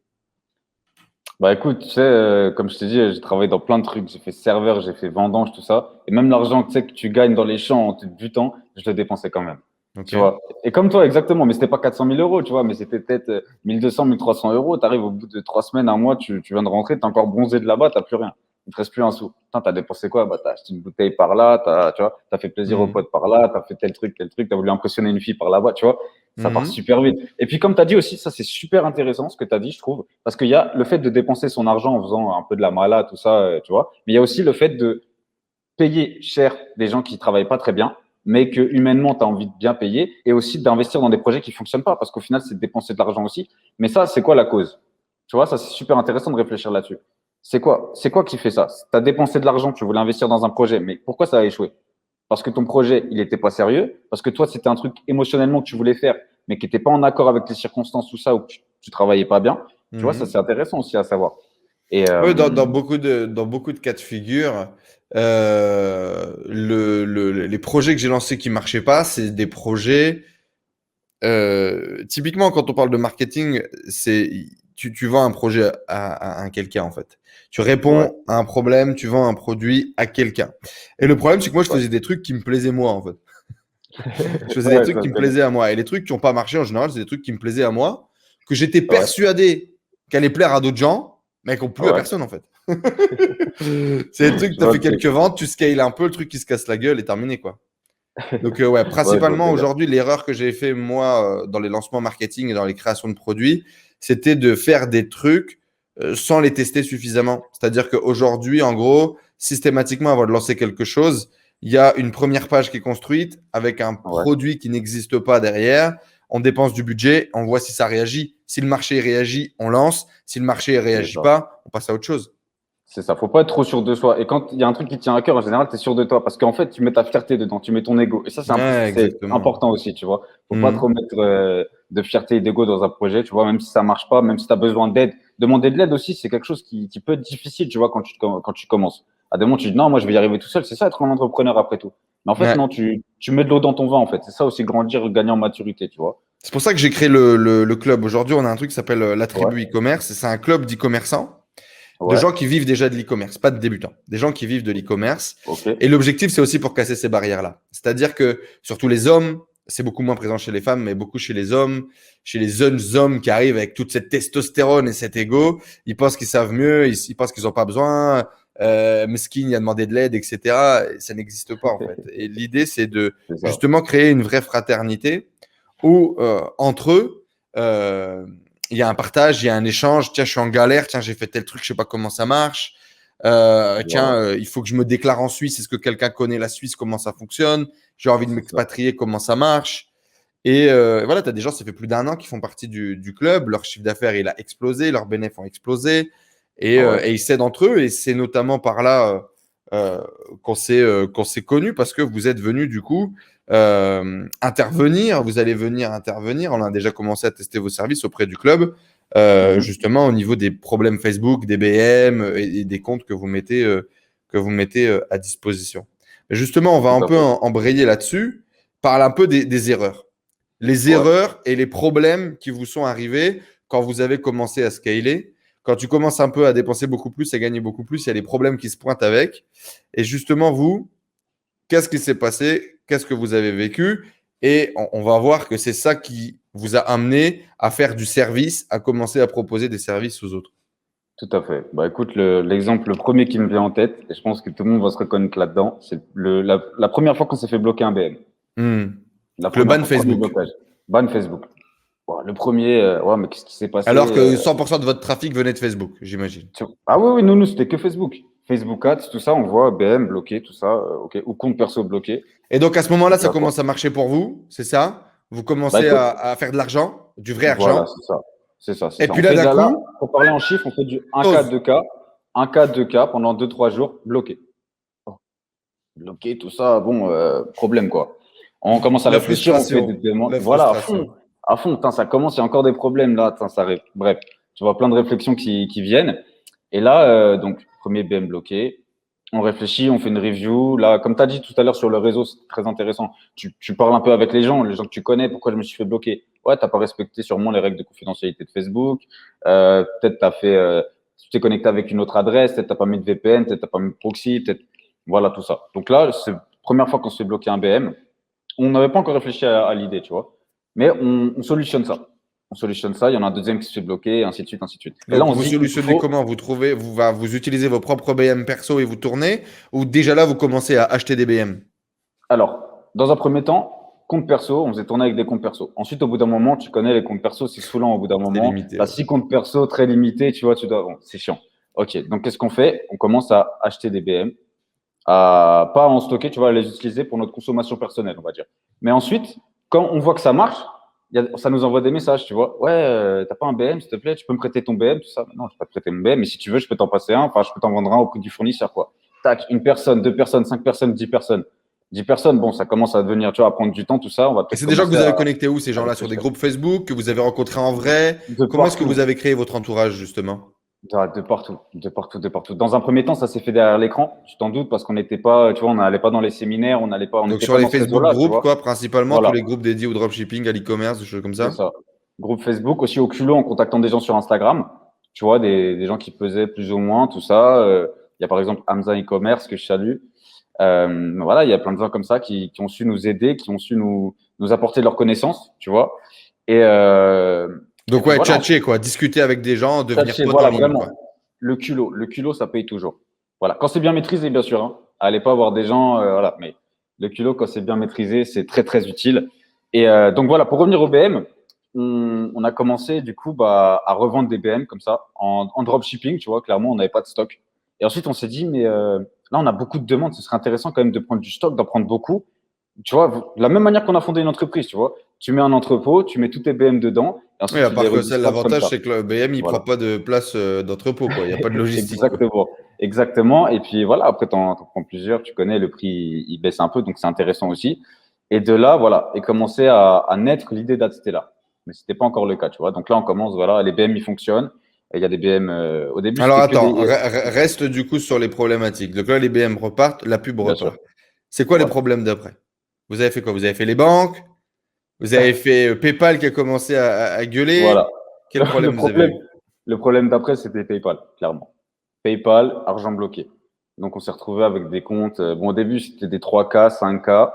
Bah écoute, tu sais, comme je t'ai dit, j'ai travaillé dans plein de trucs. J'ai fait serveur, j'ai fait vendange, tout ça. Et même l'argent, tu sais, que tu gagnes dans les champs en te butant, je le dépensais quand même. Ok. Tu vois. Et comme toi, exactement. Mais c'était pas 400 000 euros, tu vois, mais c'était peut-être 1200, 1300 euros. Tu arrives au bout de 3 semaines, un mois, tu viens de rentrer, tu es encore bronzé de là-bas, tu plus rien. Il te reste plus un sou. Putain, t'as dépensé quoi? Bah, t'as acheté une bouteille par là, tu vois, t'as fait plaisir aux Mhm. potes par là, t'as fait tel truc, t'as voulu impressionner une fille par là-bas, tu vois. Ça part Mhm. super vite. Et puis, comme tu as dit aussi, ça, c'est super intéressant ce que tu as dit, je trouve, parce qu'il y a le fait de dépenser son argent en faisant un peu de la mala, tout ça, tu vois. Mais il y a aussi le fait de payer cher des gens qui travaillent pas très bien, mais que humainement, tu as envie de bien payer, et aussi d'investir dans des projets qui fonctionnent pas, parce qu'au final, c'est de dépenser de l'argent aussi. Mais ça, c'est quoi la cause? Tu vois, ça, c'est super intéressant de réfléchir là-dessus. C'est quoi? C'est quoi qui fait ça? Tu as dépensé de l'argent, tu voulais investir dans un projet, mais pourquoi ça a échoué? Parce que ton projet, il n'était pas sérieux, parce que toi, c'était un truc émotionnellement que tu voulais faire, mais qui n'était pas en accord avec les circonstances, tout ça, ou que tu travaillais pas bien. Tu vois, ça, Mhm. c'est intéressant aussi à savoir. Et Oui, dans beaucoup de cas de figure, les projets que j'ai lancés qui marchaient pas, c'est des projets. Typiquement, quand on parle de marketing, tu vends un projet à un quelqu'un en fait. Tu ouais, réponds à un problème, tu vends un produit à quelqu'un. Et le problème, c'est que moi, je ouais, faisais des trucs qui me plaisaient moi en fait. Je faisais des ouais, trucs ça qui se me connaît. plaisaient à moi. Et les trucs qui n'ont pas marché en général, c'est des trucs qui me plaisaient à moi, que j'étais Ouais, persuadé qu'allaient plaire à d'autres gens, mais qui n'ont plu à ouais. personne en fait. C'est des trucs, Je tu as vois fait le truc. quelques ventes, tu scales un peu, le truc qui se casse la gueule et terminé quoi. Donc ouais, Ouais, je vois le principalement délire. aujourd'hui, l'erreur que j'ai fait moi dans les lancements marketing et dans les créations de produits, c'était de faire des trucs sans les tester suffisamment. C'est-à-dire qu'aujourd'hui, en gros, systématiquement, avant de lancer quelque chose, il y a une première page qui est construite avec un Ouais, produit qui n'existe pas derrière. On dépense du budget, on voit si ça réagit. Si le marché réagit, on lance. Si le marché ne c'est réagit ça. pas, on passe à autre chose. C'est ça. Faut pas être trop sûr de soi. Et quand il y a un truc qui tient à cœur, en général, tu es sûr de toi. Parce qu'en fait, tu mets ta fierté dedans, tu mets ton ego. Et ça, Ouais, c'est exactement. important aussi, tu vois. Faut pas trop Mhm. mettre de fierté et d'ego dans un projet, tu vois, même si ça marche pas, même si tu as besoin d'aide. Demander de l'aide aussi, c'est quelque chose qui peut être difficile, tu vois, quand tu commences. À des moments, tu dis non, moi, je vais y arriver tout seul. C'est ça, être un entrepreneur après tout. Mais en fait, Ouais. non, tu mets de l'eau dans ton vin, en fait. C'est ça aussi, grandir, gagner en maturité, tu vois. C'est pour ça que j'ai créé le club. Aujourd'hui, on a un truc qui s'appelle la Ouais, tribu e-commerce. Et c'est un club d'e-commerçants, de ouais, gens qui vivent déjà de l'e-commerce, pas de débutants, des gens qui vivent de l'e-commerce. ok. Et l'objectif, c'est aussi pour casser ces barrières-là. C'est-à-dire que surtout les hommes, c'est beaucoup moins présent chez les femmes, mais beaucoup chez les hommes, chez les jeunes hommes qui arrivent avec toute cette testostérone et cet ego, ils pensent qu'ils savent mieux, ils pensent qu'ils n'ont pas besoin. Meskin, il a demandé de l'aide, etc. Et ça n'existe pas en fait. Et l'idée, c'est de C'est ça. justement créer une vraie fraternité où entre eux, il y a un partage, il y a un échange. Tiens, je suis en galère. Tiens, j'ai fait tel truc, je sais pas comment ça marche. Voilà. Il faut que je me déclare en Suisse. Est-ce que quelqu'un connaît la Suisse, comment ça fonctionne? J'ai envie de C'est ça. m'expatrier, comment ça marche? Et voilà, tu as des gens, ça fait plus d'1 an qui font partie du club. Leur chiffre d'affaires, il a explosé. Leurs bénéfices ont explosé. Ouais. Et ils s'aident entre eux. Et c'est notamment par là qu'on s'est connus parce que vous êtes venus du coup intervenir. Vous allez venir intervenir. On a déjà commencé à tester vos services auprès du club, Mhm. justement au niveau des problèmes Facebook, des BM et des comptes que vous mettez à disposition. Mais justement, on va Tout un à peu fait. embrayer là-dessus. Parle un peu des erreurs. Les Ouais. erreurs et les problèmes qui vous sont arrivés quand vous avez commencé à scaler. Quand tu commences un peu à dépenser beaucoup plus, à gagner beaucoup plus, il y a des problèmes qui se pointent avec. Et justement, vous, qu'est-ce qui s'est passé? Qu'est-ce que vous avez vécu? Et on va voir que c'est ça qui vous a amené à faire du service, à commencer à proposer des services aux autres. Tout à fait. Bah, écoute, l'exemple le premier qui me vient en tête, et je pense que tout le monde va se reconnaître là-dedans, c'est la première fois qu'on s'est fait bloquer un BM. Hmm. La Le première ban fois, premier Facebook. blocage. Ban Facebook. Ouais, le premier, ouais, mais qu'est-ce qui s'est passé Alors que 100% de votre trafic venait de Facebook, j'imagine. Ah oui, oui, nous, c'était que Facebook. Facebook Ads, tout ça, on voit BM bloqué, tout ça, ok, ou compte perso bloqué. Et donc à ce moment-là, Donc ça là, quoi. commence à marcher pour vous, c'est ça? Vous Bah commencez écoute, à faire de l'argent, du vrai voilà, argent. c'est ça. C'est ça, c'est Et ça. puis On là, fait d'un là, coup, pour parler en chiffres, on fait du 1K, pause. 2K, 1K, 2K pendant 2, 3 jours, bloqué. Bloqué, tout ça, bon, problème quoi. On commence à La réfléchir, on fait des frustration. demandes, La voilà, frustration. à fond, putain, ça commence, il y a encore des problèmes là, putain, ça arrive. Bref, tu vois plein de réflexions qui viennent. Et là, donc, premier BM bloqué, on réfléchit, on fait une review. Là, comme tu as dit tout à l'heure sur le réseau, c'est très intéressant. Tu parles un peu avec les gens que tu connais, pourquoi je me suis fait bloquer. ouais, t'as pas respecté sûrement les règles de confidentialité de Facebook. Peut-être tu t'es connecté avec une autre adresse, peut-être t'as pas mis de VPN, peut-être t'as pas mis de proxy, peut-être, voilà, tout ça. Donc là, c'est la première fois qu'on se fait bloquer un BM. On n'avait pas encore réfléchi à l'idée, tu vois. Mais on solutionne ça. On solutionne ça. Il y en a un deuxième qui se fait bloquer, et ainsi de suite, ainsi de suite. Et là, Donc, on se vous dit, il solutionnez faut. comment? Vous utilisez vos propres BM perso et vous tournez? Ou déjà là, vous commencez à acheter des BM? Alors, dans un premier temps, compte perso, on faisait tourner avec des comptes perso. Ensuite, au bout d'un moment, tu connais les comptes perso, c'est saoulant au bout d'un C'est moment. limité, Tu as ouais. 6 comptes perso très limités, tu vois, bon, c'est chiant. Ok, donc qu'est-ce qu'on fait? On commence à acheter des BM, à pas en stocker, tu vois, à les utiliser pour notre consommation personnelle, on va dire. Mais ensuite, quand on voit que ça marche, ça nous envoie des messages, tu vois. Ouais, t'as pas un BM, s'il te plaît, tu peux me prêter ton BM, tout ça. Non, je peux pas te prêter mon BM, mais si tu veux, je peux t'en passer un. Enfin, je peux t'en vendre un au prix du fournisseur, quoi. Tac, une personne, deux personnes, 5 personnes, 10 personnes. 10 personnes, bon, ça commence à devenir, tu vois, à prendre du temps, tout ça. On va Et peut-être c'est des gens que commencer vous avez connectés où, ces à gens-là? Sur des réfléchir. groupes Facebook que vous avez rencontrés en vrai? De Comment est-ce que vous partout. avez créé votre entourage, justement? De partout, de partout, de partout. Dans un premier temps, ça s'est fait derrière l'écran. Tu t'en doutes parce qu'on n'était pas, tu vois, on n'allait pas dans les séminaires, on Donc, n'était sur pas les dans ce Facebook réseau-là, tu groups, vois. quoi, principalement, tous Voilà, les groupes dédiés au dropshipping, à l'e-commerce, des choses comme c'est ça? ça. Groupe Facebook, aussi au culot en contactant des gens sur Instagram. Tu vois, des gens qui pesaient plus ou moins, tout ça. Il y a par exemple Hamza e-commerce que je salue. Voilà, il y a plein de gens comme ça qui ont su nous aider, qui ont su nous apporter de leurs connaissances, tu vois. Et, euh, et Donc, puis ouais, voilà, tchatcher, quoi. Discuter avec des gens, devenir tâchez, pote en voilà, ligne, quoi. vraiment. Le culot, ça paye toujours. Voilà. Quand c'est bien maîtrisé, bien sûr. Hein. Allez pas voir des gens, voilà. Mais le culot, quand c'est bien maîtrisé, c'est très, très utile. Et donc voilà, pour revenir au BM, on a commencé du coup à revendre des BM comme ça, en dropshipping, tu vois, clairement, on n'avait pas de stock. Et ensuite, on s'est dit, mais là, on a beaucoup de demandes, ce serait intéressant quand même de prendre du stock, d'en prendre beaucoup. Tu vois, de la même manière qu'on a fondé une entreprise, tu vois. Tu mets un entrepôt, tu mets tous tes BM dedans, et Oui, ensuite à tu les part que ça, redisposes comme l'avantage, ça. c'est que le BM, il prend Voilà. pas de place d'entrepôt, quoi. Il n'y a pas de logistique, quoi. Exactement, exactement. Et puis voilà, après, t'en prends plusieurs, tu connais, le prix, il baisse un peu, donc c'est intéressant aussi. Et de là, voilà, est commencé à naître l'idée d'Adstella. Mais c'était pas encore le cas, tu vois. Donc là, on commence, voilà, les BM, ils fonctionnent. Et il y a des BM, au début, Alors, c'était que attends, des. reste du coup sur les problématiques. Donc là, les BM repartent, la pub Bien sûr. repart. C'est quoi les Voilà. problèmes d'après? Vous avez fait quoi? Vous avez fait les banques? Vous avez fait PayPal qui a commencé à gueuler? Voilà. Quel Le problème vous avez problème, eu? le problème d'après, c'était PayPal, clairement. PayPal, argent bloqué. Donc, on s'est retrouvé avec des comptes. Bon, au début, c'était des 3K, 5K,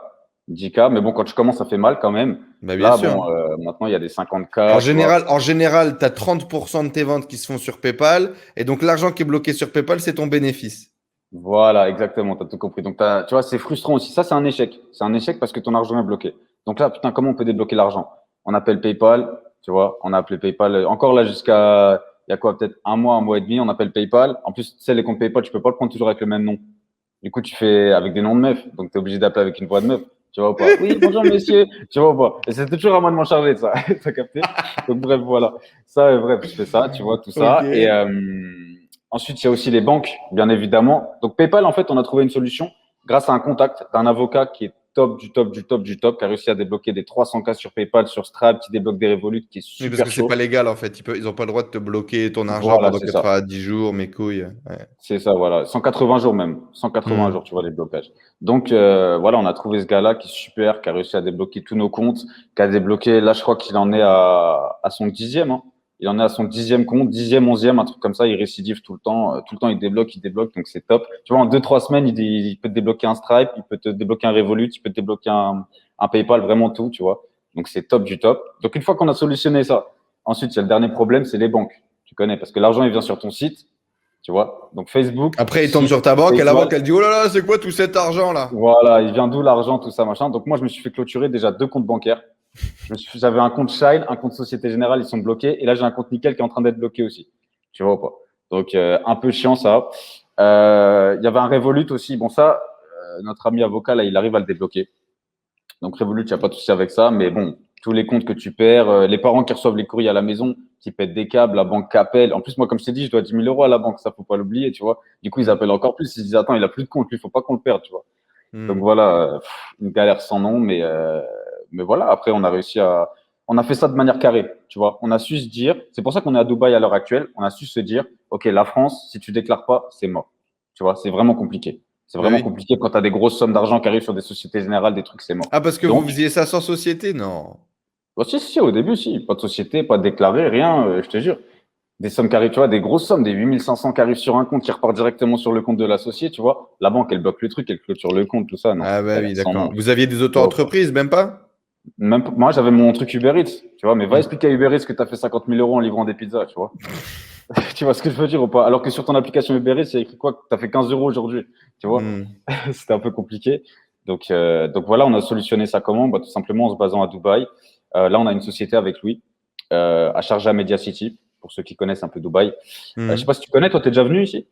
10K. Mais bon, quand tu commences, ça fait mal quand même. Bah, bien Là, sûr. bon, maintenant, il y a des 50K, tu vois. En général, tu as 30% de tes ventes qui se font sur PayPal. Et donc, l'argent qui est bloqué sur PayPal, c'est ton bénéfice. Voilà, exactement, tu as tout compris. Donc, tu vois, c'est frustrant aussi. Ça, c'est un échec. C'est un échec parce que ton argent est bloqué. Donc là, putain, comment on peut débloquer l'argent? On appelle PayPal, tu vois, on a appelé PayPal. Encore là, jusqu'à, il y a quoi, peut-être un mois et demi, on appelle PayPal. En plus, tu sais, les comptes PayPal, tu peux pas le prendre toujours avec le même nom. Du coup, tu fais avec des noms de meufs. Donc, tu es obligé d'appeler avec une voix de meuf. Tu vois ou pas? Oui, bonjour, monsieur. Tu vois ou pas? Et c'est toujours à moi de m'en charger de ça. T'as capté? Donc, bref, voilà. Ça, bref, je fais ça, tu vois, tout Ok. ça. Et ensuite, il y a aussi les banques, bien évidemment. Donc, PayPal, en fait, on a trouvé une solution grâce à un contact d'un avocat qui est top du top du top du top, qui a réussi à débloquer des 300K sur PayPal, sur Stripe, qui débloque des Revolut, qui est Oui, parce super que c'est pas chaud. légal en fait. Ils ont pas le droit de te bloquer ton argent Voilà, pendant c'est ça. 90 jours, mes couilles. Ouais. C'est ça, voilà. 180 jours même. 180 Hmm. jours, tu vois, les blocages. Donc, voilà, on a trouvé ce gars-là qui est super, qui a réussi à débloquer tous nos comptes, qui a débloqué, là, je crois qu'il en est à son 10e. Hein. Il en est à son 10e compte, 10e, 11e, un truc comme ça. Il récidive tout le temps. Tout le temps, il débloque, donc c'est top. Tu vois, en 2, 3 semaines, il peut te débloquer un Stripe, il peut te débloquer un Revolut, il peut te débloquer un PayPal, vraiment tout, tu vois. Donc, c'est top du top. Donc, une fois qu'on a solutionné ça, ensuite, il y a le dernier problème, c'est les banques. Tu connais, parce que l'argent, il vient sur ton site. Tu vois? Donc Facebook, Après, il tombe site, sur ta banque et la banque, PayPal, elle dit: Oh là là, c'est quoi tout cet argent là? voilà, il vient d'où l'argent, tout ça, machin. Donc moi, je me suis fait clôturer déjà 2 comptes bancaires. J'avais un compte Shine, un compte Société Générale, ils sont bloqués. Et là, j'ai un compte Nickel qui est en train d'être bloqué aussi. Tu vois ou pas? Donc un peu chiant ça. Il y avait un Revolut aussi. Bon, ça, notre ami avocat, là, il arrive à le débloquer. Donc Revolut, il n'y a pas de souci avec ça. Mais bon, tous les comptes que tu perds, les parents qui reçoivent les courriers à la maison, qui pètent des câbles, la banque qui appelle. En plus, moi, comme je t'ai dit, je dois 10 000 euros à la banque. Ça, faut pas l'oublier, tu vois. Du coup, ils appellent encore plus. Ils disent, attends, il a plus de compte, lui, faut pas qu'on le perde, tu vois. Donc Hmm. voilà, une galère sans nom, mais voilà. Après, on a fait ça de manière carrée, tu vois. On a su se dire, c'est pour ça qu'on est à Dubaï à l'heure actuelle. On a su se dire, ok, la France, si tu déclares pas, c'est mort. Tu vois, c'est vraiment compliqué. C'est Bah vraiment oui. compliqué quand tu as des grosses sommes d'argent qui arrivent sur des sociétés générales, des trucs, c'est mort. Ah, parce que vous Donc, faisiez ça sans société? Non. Bah, si, au début, si. Pas de société, pas déclaré, rien, je te jure. Des sommes qui arrivent, tu vois, des grosses sommes, des 8500 qui arrivent sur un compte qui repartent directement sur le compte de l'associé, tu vois. La banque, elle bloque le truc, elle clôture le compte, tout ça. Non, Ah bah oui, sans d'accord. nom. Vous aviez des Tu vois, quoi. auto-entreprises, même pas? Moi, j'avais mon truc Uber Eats, tu vois, mais va Hmm. expliquer à Uber Eats que tu as fait 50 000 euros en livrant des pizzas, tu vois. Tu vois ce que je veux dire ou pas? Alors que sur ton application Uber Eats, il y a écrit quoi? Que tu as fait 15 euros aujourd'hui, tu vois. Hmm. C'était un peu compliqué. Donc voilà, on a solutionné ça comment? Bah, tout simplement en se basant à Dubaï. Là, on a une société avec Louis à Sharjah Media City, pour ceux qui connaissent un peu Dubaï. Je sais Hmm. pas si tu connais, toi, tu es déjà venu ici?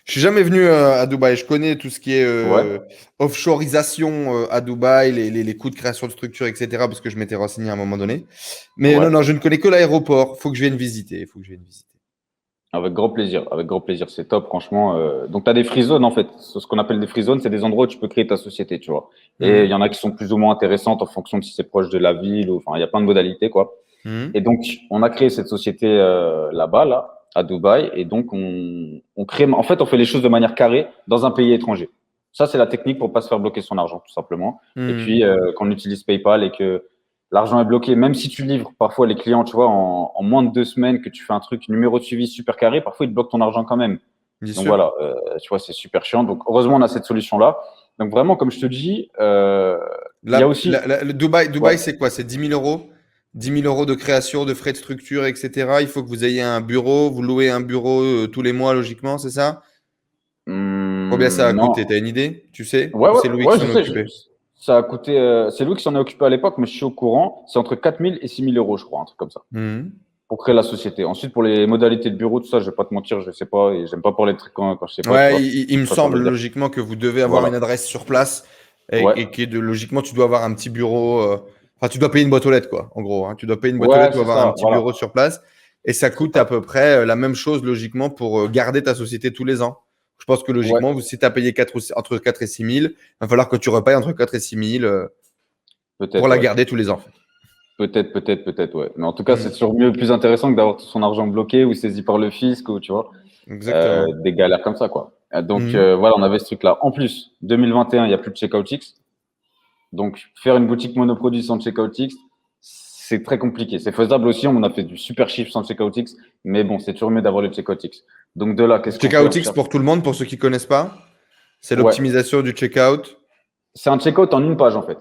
Je suis jamais venu à Dubaï. Je connais tout ce qui est Ouais, offshoreisation à Dubaï, les coûts de création de structure, etc. Parce que je m'étais renseigné à un moment donné. Mais ouais. non, je ne connais que l'aéroport. Faut que je vienne visiter. Faut que je vienne visiter. Avec grand plaisir, avec grand plaisir. C'est top, franchement. Donc, tu as des free zones, en fait. Ce qu'on appelle des free zones, c'est des endroits où tu peux créer ta société, tu vois. Et il y Hmm. en a qui sont plus ou moins intéressantes en fonction de si c'est proche de la ville ou, enfin, il y a plein de modalités, quoi. Hmm. Et donc, on a créé cette société là-bas, là, à Dubaï. Et donc, on crée, en fait, on fait les choses de manière carrée dans un pays étranger. Ça, c'est la technique pour pas se faire bloquer son argent, tout simplement. Et Hmm. puis, quand on utilise PayPal et que l'argent est bloqué, même si tu livres parfois les clients, tu vois, en moins de 2 semaines, que tu fais un truc numéro de suivi super carré, parfois ils te bloquent ton argent quand même. Bien Donc sûr. voilà, tu vois, c'est super chiant. Donc heureusement, on a cette solution-là. Donc vraiment, comme je te dis, il y a aussi, Le Dubaï, ouais, Dubaï, c'est quoi? C'est 10 000 euros? 10 000 euros de création, de frais de structure, etc. Il faut que vous ayez un bureau. Vous louez un bureau tous les mois, logiquement, c'est ça? Combien ça a coûté? non, T'as une idée? Tu sais? ouais, Ou ouais, c'est Louis qui ouais, je s'en est sais, occupé? ça a coûté, c'est lui qui s'en est occupé à l'époque, mais je suis au courant, c'est entre 4 000 et 6 000 euros, je crois, un truc comme ça, Mhm. pour créer la société. Ensuite, pour les modalités de bureau, tout ça, je vais pas te mentir, je sais pas, et j'aime pas parler de trucs quand je sais pas, tu Ouais, vois. il me Je préfère semble le dire. logiquement que vous devez avoir Voilà. une adresse sur place Ouais, et que logiquement tu dois avoir un petit bureau. Enfin, tu dois payer une boîte aux lettres, quoi, en gros. Hein. Tu dois payer une boîte aux lettres ouais, ou c'est avoir un ça, petit voilà. bureau sur place. Et ça C'est coûte à ça. peu près la même chose, logiquement, pour garder ta société tous les ans. Je pense que Ouais, logiquement, si tu as payé entre 4 et 6 000, il va falloir que tu repayes entre 4 et 6 000 pour peut-être, la ouais. garder tous les ans. Peut-être, ouais. Mais en tout cas, c'est Mhm. toujours mieux, plus intéressant que d'avoir tout son argent bloqué ou saisi par le fisc ou, tu vois, Exactement. des galères comme ça, quoi. Donc, Mhm. voilà, on avait ce truc-là. En plus, 2021, il n'y a plus de Checkout-X. Donc, faire une boutique monoproduit sans Checkout-X, c'est très compliqué. C'est faisable aussi. On a fait du super chiffre sans Checkout-X. Mais bon, c'est toujours mieux d'avoir le Checkout-X. Donc, de là, qu'est-ce qu'on fait? On Checkout X cherche. pour tout le monde, pour ceux qui ne connaissent pas, c'est Ouais. l'optimisation du checkout. C'est un checkout en une page, en fait.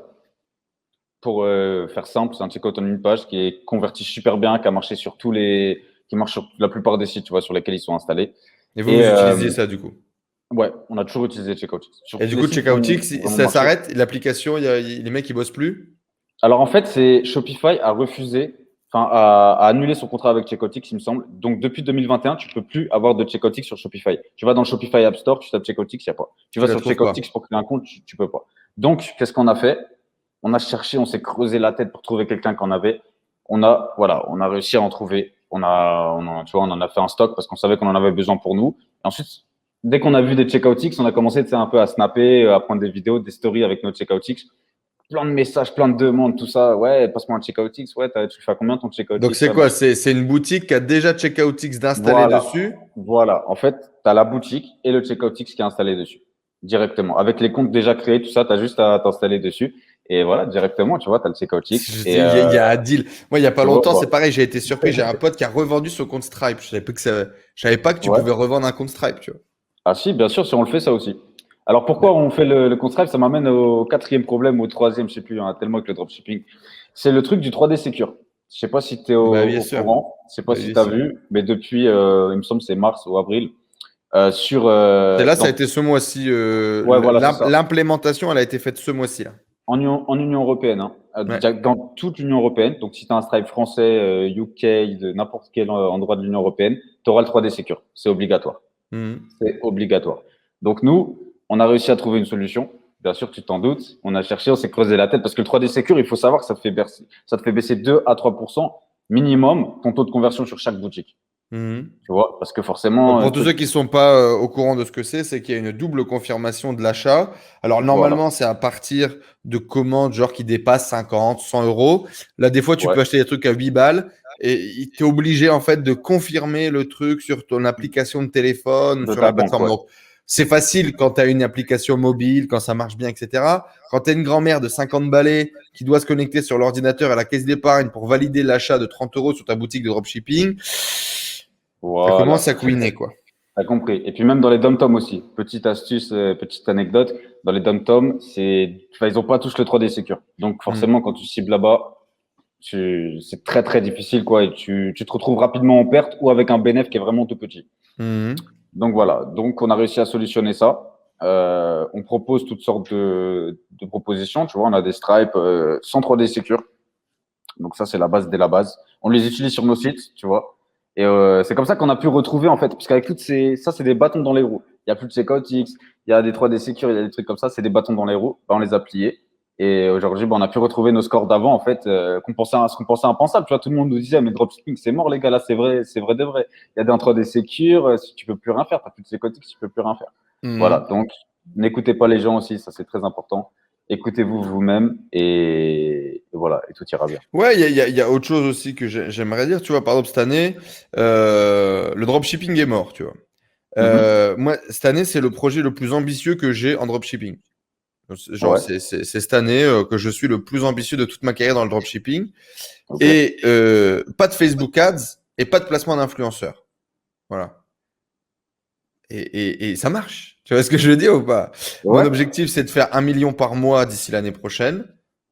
Pour faire simple, c'est un checkout en une page qui est converti super bien, qui a marché sur qui marche sur la plupart des sites, tu vois, sur lesquels ils sont installés. Et vous, Et vous utilisiez ça du coup. ouais, on a toujours utilisé Checkout sur Et tous du les coup, sites qui Checkout ont X, vraiment ça marché. s'arrête. L'application, les mecs, ils bossent plus. Alors en fait, c'est Shopify a refusé, enfin a annulé son contrat avec Checkoutix, il me semble. Donc depuis 2021, tu peux plus avoir de Checkoutix sur Shopify. Tu vas dans le Shopify App Store, tu tapes Checkoutix, il n'y a pas. Tu Tu vas la sur trouves pas. Checkoutix pour créer un compte, tu peux pas. Donc qu'est-ce qu'on a fait? On a cherché, on s'est creusé la tête pour trouver quelqu'un qu'on avait. On a réussi à en trouver. Tu vois, on en a fait un stock parce qu'on savait qu'on en avait besoin pour nous. Et ensuite, dès qu'on a vu des Checkoutix, on a commencé, tu sais, un peu à snapper, à prendre des vidéos, des stories avec nos Checkoutix. Plein de messages, plein de demandes, tout ça. Ouais, passe-moi un Checkoutix. Ouais, tu fais à combien ton Donc, Checkoutix? c'est Ouais, quoi? machin. C'est une boutique qui a déjà Checkout X d'installer Voilà. dessus. Voilà. En fait, tu as la boutique et le Checkoutix qui est installé dessus. Directement. Avec les comptes déjà créés, tout ça, tu as juste à t'installer dessus. Et voilà, directement, tu vois, tu as le Checkoutix. Et Il y a un deal. Moi, il y a pas tu vois, longtemps, c'est bah, pareil, j'ai été surpris. J'ai un pote qui a revendu son compte Stripe. Je savais pas que tu pouvais ouais. revendre un compte Stripe, tu vois. Ah si, bien sûr, si on le fait, ça aussi. Alors pourquoi on fait le compte Stripe? Ça m'amène au quatrième problème, au troisième, je sais plus, il y en a tellement avec le dropshipping. C'est le truc du 3D Secure. Je sais pas si tu es Bah, bien au sûr. courant, je sais pas Bah, si bien tu as sûr. vu, mais depuis, il me semble, c'est mars ou avril, sur, Et là, ça a été ce mois-ci. ouais, voilà, c'est ça. L'implémentation, elle a été faite ce mois-ci, là. En Union européenne, hein. Ouais. Dans toute l'Union européenne. Donc, si tu as un Stripe français, UK, de n'importe quel endroit de l'Union européenne, tu auras le 3D Secure. C'est obligatoire. Mhm. C'est obligatoire. Donc nous, on a réussi à trouver une solution. Bien sûr, tu t'en doutes. On a cherché, on s'est creusé la tête parce que le 3D Secure, il faut savoir que ça te fait baisser 2 à 3% minimum ton taux de conversion sur chaque boutique. Mhm. Tu vois, parce que Donc, forcément, pour tous ceux qui ne sont pas au courant de ce que c'est qu'il y a une double confirmation de l'achat. Alors, voilà. normalement, c'est à partir de commandes genre qui dépassent 50, 100 euros. Là, des fois, tu Ouais, peux acheter des trucs à 8 balles et tu es obligé en fait de confirmer le truc sur ton application de téléphone ou de sur ta la banque, plateforme. ouais. Donc, C'est facile quand tu as une application mobile, quand ça marche bien, etc. Quand tu as une grand-mère de 50 balais qui doit se connecter sur l'ordinateur à la caisse d'épargne pour valider l'achat de 30 € sur ta boutique de dropshipping, ça Voilà. commence à couiner, quoi. T'as compris. Et puis même dans les dom-tom aussi. Petite astuce, petite anecdote. Dans les dom-tom, ils ont pas tous le 3D Secure. Donc forcément, quand tu cibles là-bas, c'est très très difficile, quoi. Et tu te retrouves rapidement en perte ou avec un bénéfice qui est vraiment tout petit. Mhm. Donc voilà. Donc on a réussi à solutionner ça. On propose toutes sortes de propositions. Tu vois, on a des stripes sans 3D Secure. Donc ça, c'est la base dès la base. On les utilise sur nos sites, tu vois. Et c'est comme ça qu'on a pu retrouver, en fait, parce qu'avec toutes ça, c'est des bâtons dans les roues. Il y a plus de checkout X, il y a des 3D Secure, il y a des trucs comme ça, c'est des bâtons dans les roues. Bah, on les a pliés. Et aujourd'hui, bah, on a pu retrouver nos scores d'avant, en fait, ce qu'on pensait impensable. Tu vois, tout le monde nous disait, mais dropshipping, c'est mort, les gars, là, c'est vrai de vrai. Il y a des 3D Secure, si tu peux plus rien faire, t'as plus de checkout X, tu peux plus rien faire. Voilà. Donc, n'écoutez pas les gens aussi, ça, c'est très important. Écoutez-vous vous-même et voilà, et tout ira bien. Ouais, il y a autre chose aussi que j'aimerais dire. Tu vois, par exemple, cette année, le dropshipping est mort, tu vois. Moi, cette année, c'est le projet le plus ambitieux que j'ai en dropshipping. Genre, Ouais. c'est cette année que je suis le plus ambitieux de toute ma carrière dans le dropshipping. Ok. Et pas de Facebook Ads et pas de placement d'influenceurs. Voilà. Et ça marche. Tu vois ce que je veux dire ou pas? Mon Ouais. objectif, c'est de faire 1 million par mois d'ici l'année prochaine.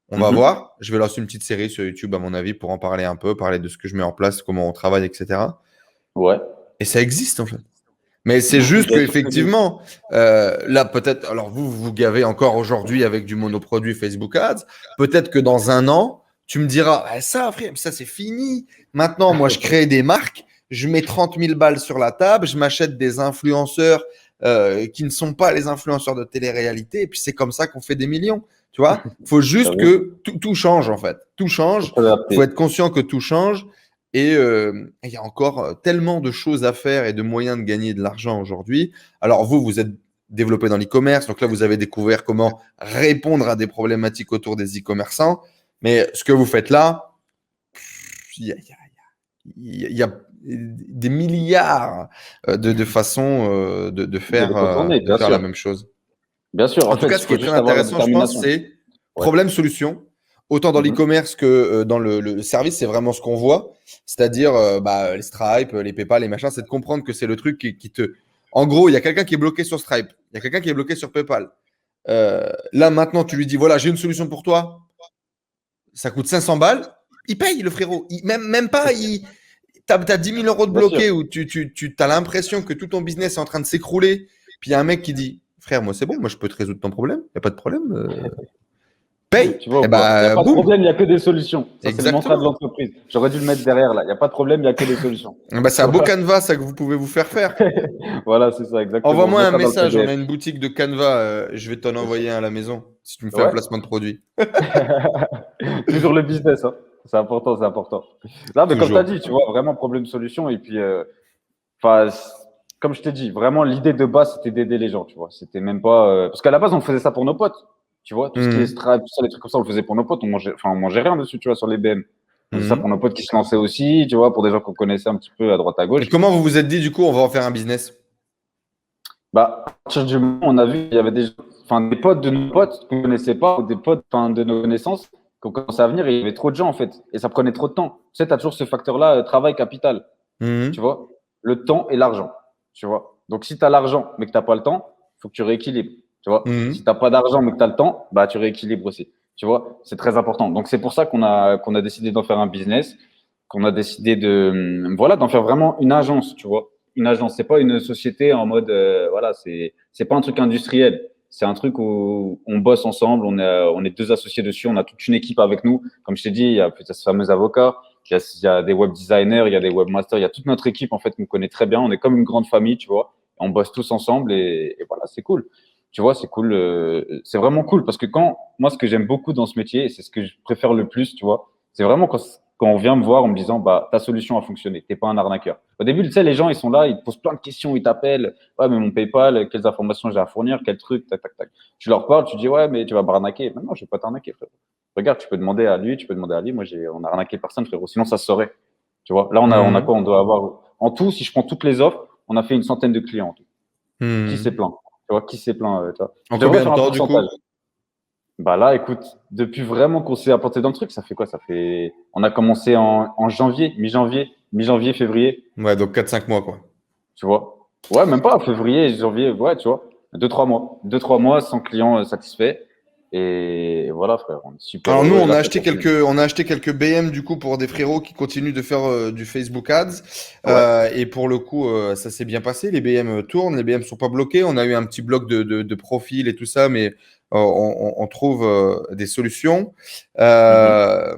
On va Mhm. voir. Je vais lancer une petite série sur YouTube, à mon avis, pour en parler un peu, parler de ce que je mets en place, comment on travaille, etc. Ouais. Et ça existe, en fait. Mais c'est juste Bien sûr que oui. qu'effectivement, là, peut-être, alors vous gavez encore aujourd'hui avec du monoproduit Facebook Ads. Peut-être que dans un an, tu me diras, ah, ça, frère, ça, c'est fini. Maintenant, moi, je crée des marques, je mets 30 000 balles sur la table, je m'achète des influenceurs qui ne sont pas les influenceurs de télé-réalité, et puis c'est comme ça qu'on fait des millions. Tu vois, il faut T'as juste vu? que tout change, en fait. Tout Faut change. Il faut s'adapter. être conscient que tout change. Et il y a encore tellement de choses à faire et de moyens de gagner de l'argent aujourd'hui. Alors vous êtes développé dans l'e-commerce, donc là, vous avez découvert comment répondre à des problématiques autour des e-commerçants. Mais ce que vous faites là, il y a, il y a des milliards de façons de De les contourner, bien faire la sûr. même chose. Bien sûr. En En tout fait, cas, il ce qui faut est très juste avoir la intéressant, je pense, détermination. c'est Ouais. problème-solution. Autant dans Mhm. l'e-commerce que dans le service, c'est vraiment ce qu'on voit. C'est-à-dire les Stripe, les PayPal, les machins, c'est de comprendre que c'est le truc qui te… En gros, il y a quelqu'un qui est bloqué sur Stripe, il y a quelqu'un qui est bloqué sur PayPal. Là, maintenant, tu lui dis, voilà, j'ai une solution pour toi, ça coûte 500 balles, il paye le frérot. Même pas, t'as 10 000 € de Bien sûr. bloqué où tu as l'impression que tout ton business est en train de s'écrouler. Puis il y a un mec qui dit, frère, moi c'est bon, moi je peux te résoudre ton problème, il n'y a pas de problème. Paye. Tu vois Et ou pas? Il n'y a bah, pas de boum. problème, il n'y a que des solutions. Ça, c'est le mantra de Exactement. l'entreprise. J'aurais dû le mettre derrière là. Il n'y a pas de problème, il n'y a que des solutions. Eh ben, c'est Tu un beau vois? canevas, ça, que vous pouvez vous faire faire. Voilà, c'est ça, exactement. Je Envoie-moi mets un ça dans le message, on a PDF. une boutique de canevas, je vais t'en envoyer un à la maison, si tu me fais un Ouais. placement de produit. Toujours le business, hein. C'est important, c'est important. Là, mais comme tu as Toujours. dit, tu vois, vraiment problème-solution. Et puis, enfin, comme je t'ai dit, vraiment, l'idée de base, c'était d'aider les gens, tu vois. C'était même pas. Parce qu'à la base, on faisait ça pour nos potes. Tu vois, tout ce qui est Mhm. Stripe, tout ça, les trucs comme ça, on le faisait pour nos potes. On mangeait rien dessus, tu vois, sur les BM. On faisait ça pour Mhm. nos potes qui se lançaient aussi, tu vois, pour des gens qu'on connaissait un petit peu à droite à Et gauche. comment vous vous êtes dit, du coup, on va en faire un business? Bah, à partir du moment où on a vu qu'il y avait des potes de nos potes qu'on connaissait pas, ou des potes, de nos connaissances, qui ont commencé à venir, et il y avait trop de gens, en fait. Et ça prenait trop de temps. Tu sais, tu as toujours ce facteur-là, travail, capital. Tu Mhm. vois, le temps et l'argent. Tu vois. Donc, si tu as l'argent, mais que tu n'as pas le temps, il faut que tu rééquilibres. Tu vois. Si Mhm. tu n'as pas d'argent, mais que tu as le temps, bah, tu rééquilibres aussi. Tu vois, c'est très important. Donc, c'est pour ça qu'on a décidé d'en faire un business, qu'on a décidé voilà, d'en faire vraiment une agence, tu vois. Une agence, c'est pas une société en mode, voilà, c'est pas un truc industriel. C'est un truc où on bosse ensemble, on est deux associés dessus, on a toute une équipe avec nous. Comme je t'ai dit, il y a ce fameux avocat, il y a des web designers, il y a des webmasters, il y a toute notre équipe en fait qu'on connaît très bien. On est comme une grande famille, tu vois. On bosse tous ensemble et voilà, c'est cool. Tu vois, c'est cool. C'est vraiment cool parce que moi, ce que j'aime beaucoup dans ce métier, et c'est ce que je préfère le plus, tu vois, c'est vraiment quand on vient me voir en me disant, bah, ta solution a fonctionné, t'es pas un arnaqueur. Au début, tu sais, les gens, ils sont là, ils te posent plein de questions, ils t'appellent, ouais, mais mon PayPal, quelles informations j'ai à fournir, quel truc, tac, tac, tac. Tu leur parles, tu dis, ouais, mais tu vas m'arnaquer. Non, non, je vais pas t'arnaquer, frère. Regarde, tu peux demander à lui, tu peux demander à lui. Moi, on a arnaqué personne, frérot. Sinon, ça se saurait. Tu vois, là, on a Mhm. quoi? On doit avoir, en tout, si je prends toutes les offres, on a fait une centaine de clients en tout. Qui s'est Mhm. plaint? vois, qui s'est plaint, tu vois. En Je devrais combien de faire un temps, du coup? pourcentage. Bah là, écoute, depuis vraiment qu'on s'est apporté dans le truc, ça fait quoi? On a commencé en janvier, mi-janvier, février, Ouais, donc 4-5 mois, quoi. tu vois. Ouais, même pas, février, janvier, ouais, tu vois. 2, 3 mois. 2, 3 mois sans client satisfait. Et voilà, frère, on est super Alors nous, heureux. Et on là, a ça acheté continue. quelques BM du coup pour des frérots qui continuent de faire du Facebook Ads. Ouais. Et pour le coup, ça s'est bien passé. Les BM tournent, les BM sont pas bloqués. On a eu un petit bloc de profil et tout ça, mais on trouve des solutions. Mhm. Euh,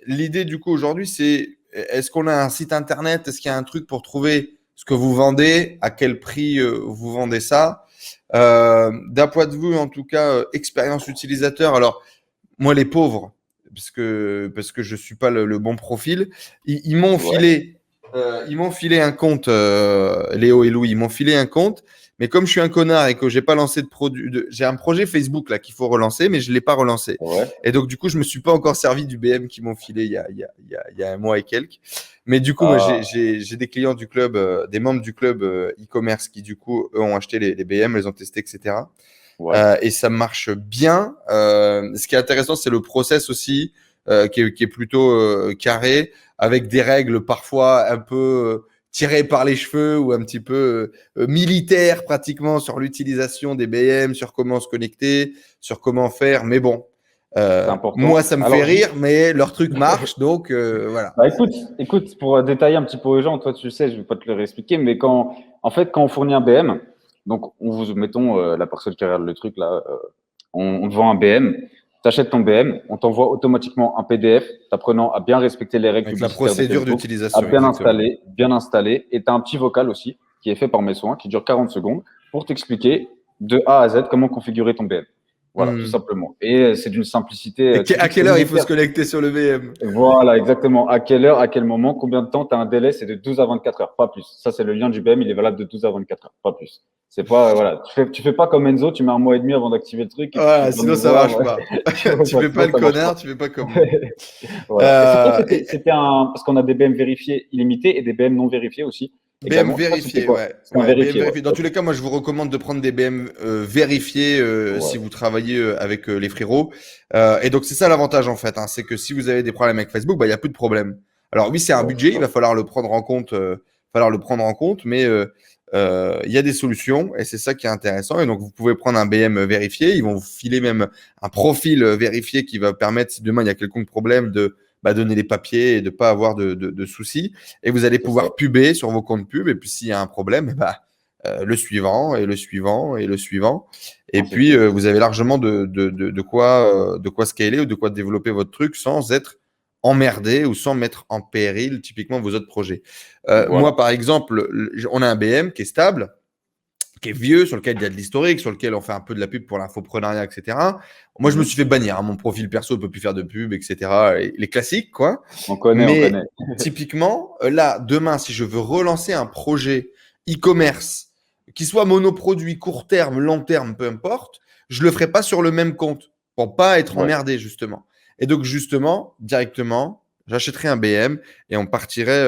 L'idée du coup aujourd'hui, c'est est-ce qu'on a un site internet? Est-ce qu'il y a un truc pour trouver ce que vous vendez? À quel prix vous vendez ça? D'un point de vue en tout cas expérience utilisateur. Alors moi, les pauvres, parce que je suis pas le bon profil, ils m'ont Ouais. filé un compte, Léo et Louis, ils m'ont filé un compte, mais comme je suis un connard et que j'ai pas lancé de produit, j'ai un projet Facebook là qu'il faut relancer, mais je l'ai pas relancé. Ouais. Et donc du coup, je me suis pas encore servi du BM qu'ils m'ont filé il y a un mois et quelques. Mais du coup, moi, Ah, j'ai des clients du club, des membres du club e-commerce qui du coup, eux, ont acheté les BM, les ont testés, etc. ouais. Et ça marche bien. Ce qui est intéressant, c'est le process aussi, qui est plutôt carré, avec des règles parfois un peu tirées par les cheveux ou un petit peu militaires pratiquement sur l'utilisation des BM, sur comment se connecter, sur comment faire. Mais bon, C'est moi, important. ça me fait Alors, rire, juste, mais leur truc marche, donc voilà. bah écoute, pour détailler un petit peu aux gens, toi tu sais, je vais pas te le réexpliquer, mais en fait, quand on fournit un BM, donc on vous mettons la personne qui regarde le truc là, on te vend un BM, tu achètes ton BM, on t'envoie automatiquement un PDF t'apprenant à bien respecter les règles Avec la publicitaires de procédure Facebook, à d'utilisation, exactement. bien installer, et tu as un petit vocal aussi qui est fait par mes soins, qui dure 40 secondes, pour t'expliquer de A à Z comment configurer ton BM. Voilà, tout Hmm. simplement. Et c'est d'une simplicité, Et tu à cliques sur quelle heure il faut se l'initiaire. connecter sur le VM? Voilà, exactement. À quelle heure, à quel moment, combien de temps, tu as un délai, c'est de 12 à 24 heures, pas plus. Ça, c'est le lien du BM, il est valable de 12 à 24 heures, pas plus. C'est pas, voilà, tu fais pas comme Enzo, tu mets un mois et demi avant d'activer le truc et puis tu Voilà, viens sinon nous ça voir. marche Ouais. pas. Tu vois Tu pas, fais pas sinon le ça marche connard, pas. tu fais pas comme moi. Voilà. Et toi, Et c'était parce qu'on a des BM vérifiés illimités et des BM non vérifiés aussi, BM également. Toi, c'était vérifié, quoi? ouais. C'était un Ouais, BM vérifié, ouais. vérifié. Dans tous Ok. les cas, moi, je vous recommande de prendre des BM vérifiés si Ouais. vous travaillez avec les frérots. Et donc, c'est ça l'avantage, en fait, hein, c'est que si vous avez des problèmes avec Facebook, bah, il n'y a plus de problème. Alors, oui, c'est un Ouais, c'est budget, il ça. va falloir le prendre en compte, mais il y a des solutions et c'est ça qui est intéressant. Et donc, vous pouvez prendre un BM vérifié. Ils vont vous filer même un profil vérifié qui va permettre, si demain il y a quelconque problème, de donner les papiers et de pas avoir de soucis. Et vous allez C'est ça. pouvoir puber sur vos comptes pub. Et puis, s'il y a un problème, le suivant et le suivant et le suivant. Et Ainsi de puis, suite. vous avez largement de quoi scaler ou de quoi développer votre truc sans être emmerdé ou sans mettre en péril typiquement vos autres projets. Voilà. Moi, par exemple, on a un BM qui est stable, qui est vieux, sur lequel il y a de l'historique, sur lequel on fait un peu de la pub pour l'infoprenariat, etc. Moi, je me suis Mhm. fait bannir, hein. Mon profil perso ne peut plus faire de pub, etc. Les classiques, quoi. On connaît, on Mais connaît. typiquement, là, demain, si je veux relancer un projet e-commerce, qui soit monoproduit, court terme, long terme, peu importe, je le ferai pas sur le même compte pour pas être Ouais. emmerdé, justement. Et donc, justement, directement, j'achèterai un BM et on partirait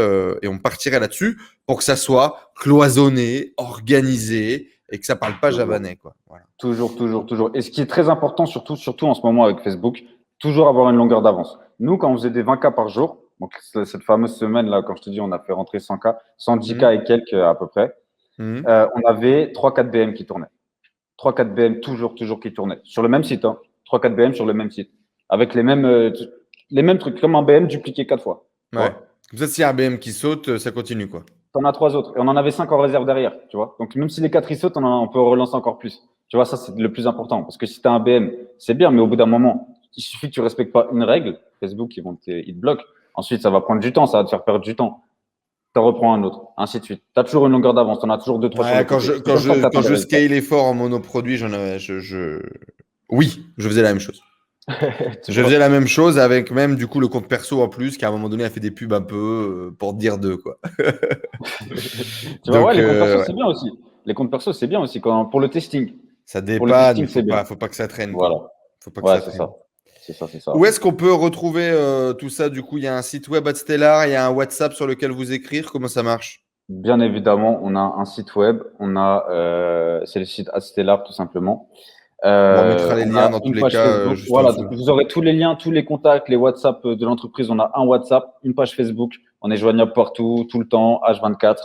là-dessus pour que ça soit cloisonné, organisé et que ça parle pas Toujours. javanais, quoi. Voilà. Toujours, toujours, toujours. Et ce qui est très important, surtout en ce moment avec Facebook, toujours avoir une longueur d'avance. Nous, quand on faisait des 20K par jour, donc cette fameuse semaine-là, quand je te dis, on a fait rentrer 100K, 110K Mhm. et quelques à peu près, Mhm. on avait 3-4 BM qui tournaient. 3-4 BM toujours, toujours qui tournaient. Sur le même site, hein. 3-4 BM sur le même site. Avec les mêmes trucs, comme un BM dupliqué 4 fois. Tu Ouais. vois? Comme ça, s'il y a un BM qui saute, ça continue, quoi. T'en as 3 autres. Et on en avait 5 en réserve derrière, tu vois. Donc, même si les 4 ils sautent, on peut relancer encore plus. Tu vois, ça, c'est le plus important. Parce que si tu as un BM, c'est bien, mais au bout d'un moment, il suffit que tu respectes pas une règle. Facebook, ils te bloquent. Ensuite, ça va prendre du temps, ça va te faire perdre du temps. Tu en reprends un autre, ainsi de suite. Tu as toujours une longueur d'avance, tu en as toujours deux, trois sur Ouais, le côté. C'est comme ça que tu quand atteins des je résultats. scale fort en monoproduit, oui, je faisais la même chose. Tu Je vois, faisais la même chose avec même du coup le compte perso en plus, qui à un moment donné a fait des pubs un peu pour te dire d'eux, quoi. tu vois, ouais, Donc, les comptes perso, ouais, c'est bien aussi. Les comptes perso, c'est bien aussi pour le testing. ça Pour le dépanne, mais testing, c'est bien. faut pas que ça traîne, quoi. Voilà. Faut pas que Ouais, ça c'est traîne. ça. C'est ça, c'est ça. Où est-ce qu'on peut retrouver tout ça? Du coup, il y a un site web Adstellar, il y a un WhatsApp sur lequel vous écrire. Comment ça marche? Bien évidemment, on a un site web, c'est le site Adstellar tout simplement. Bon, on mettra les On liens a dans tous une les page cas Facebook. juste en Voilà, dessous. donc vous aurez tous les liens, tous les contacts, les WhatsApp de l'entreprise. On a un WhatsApp, une page Facebook. On est joignable partout, tout le temps, H24.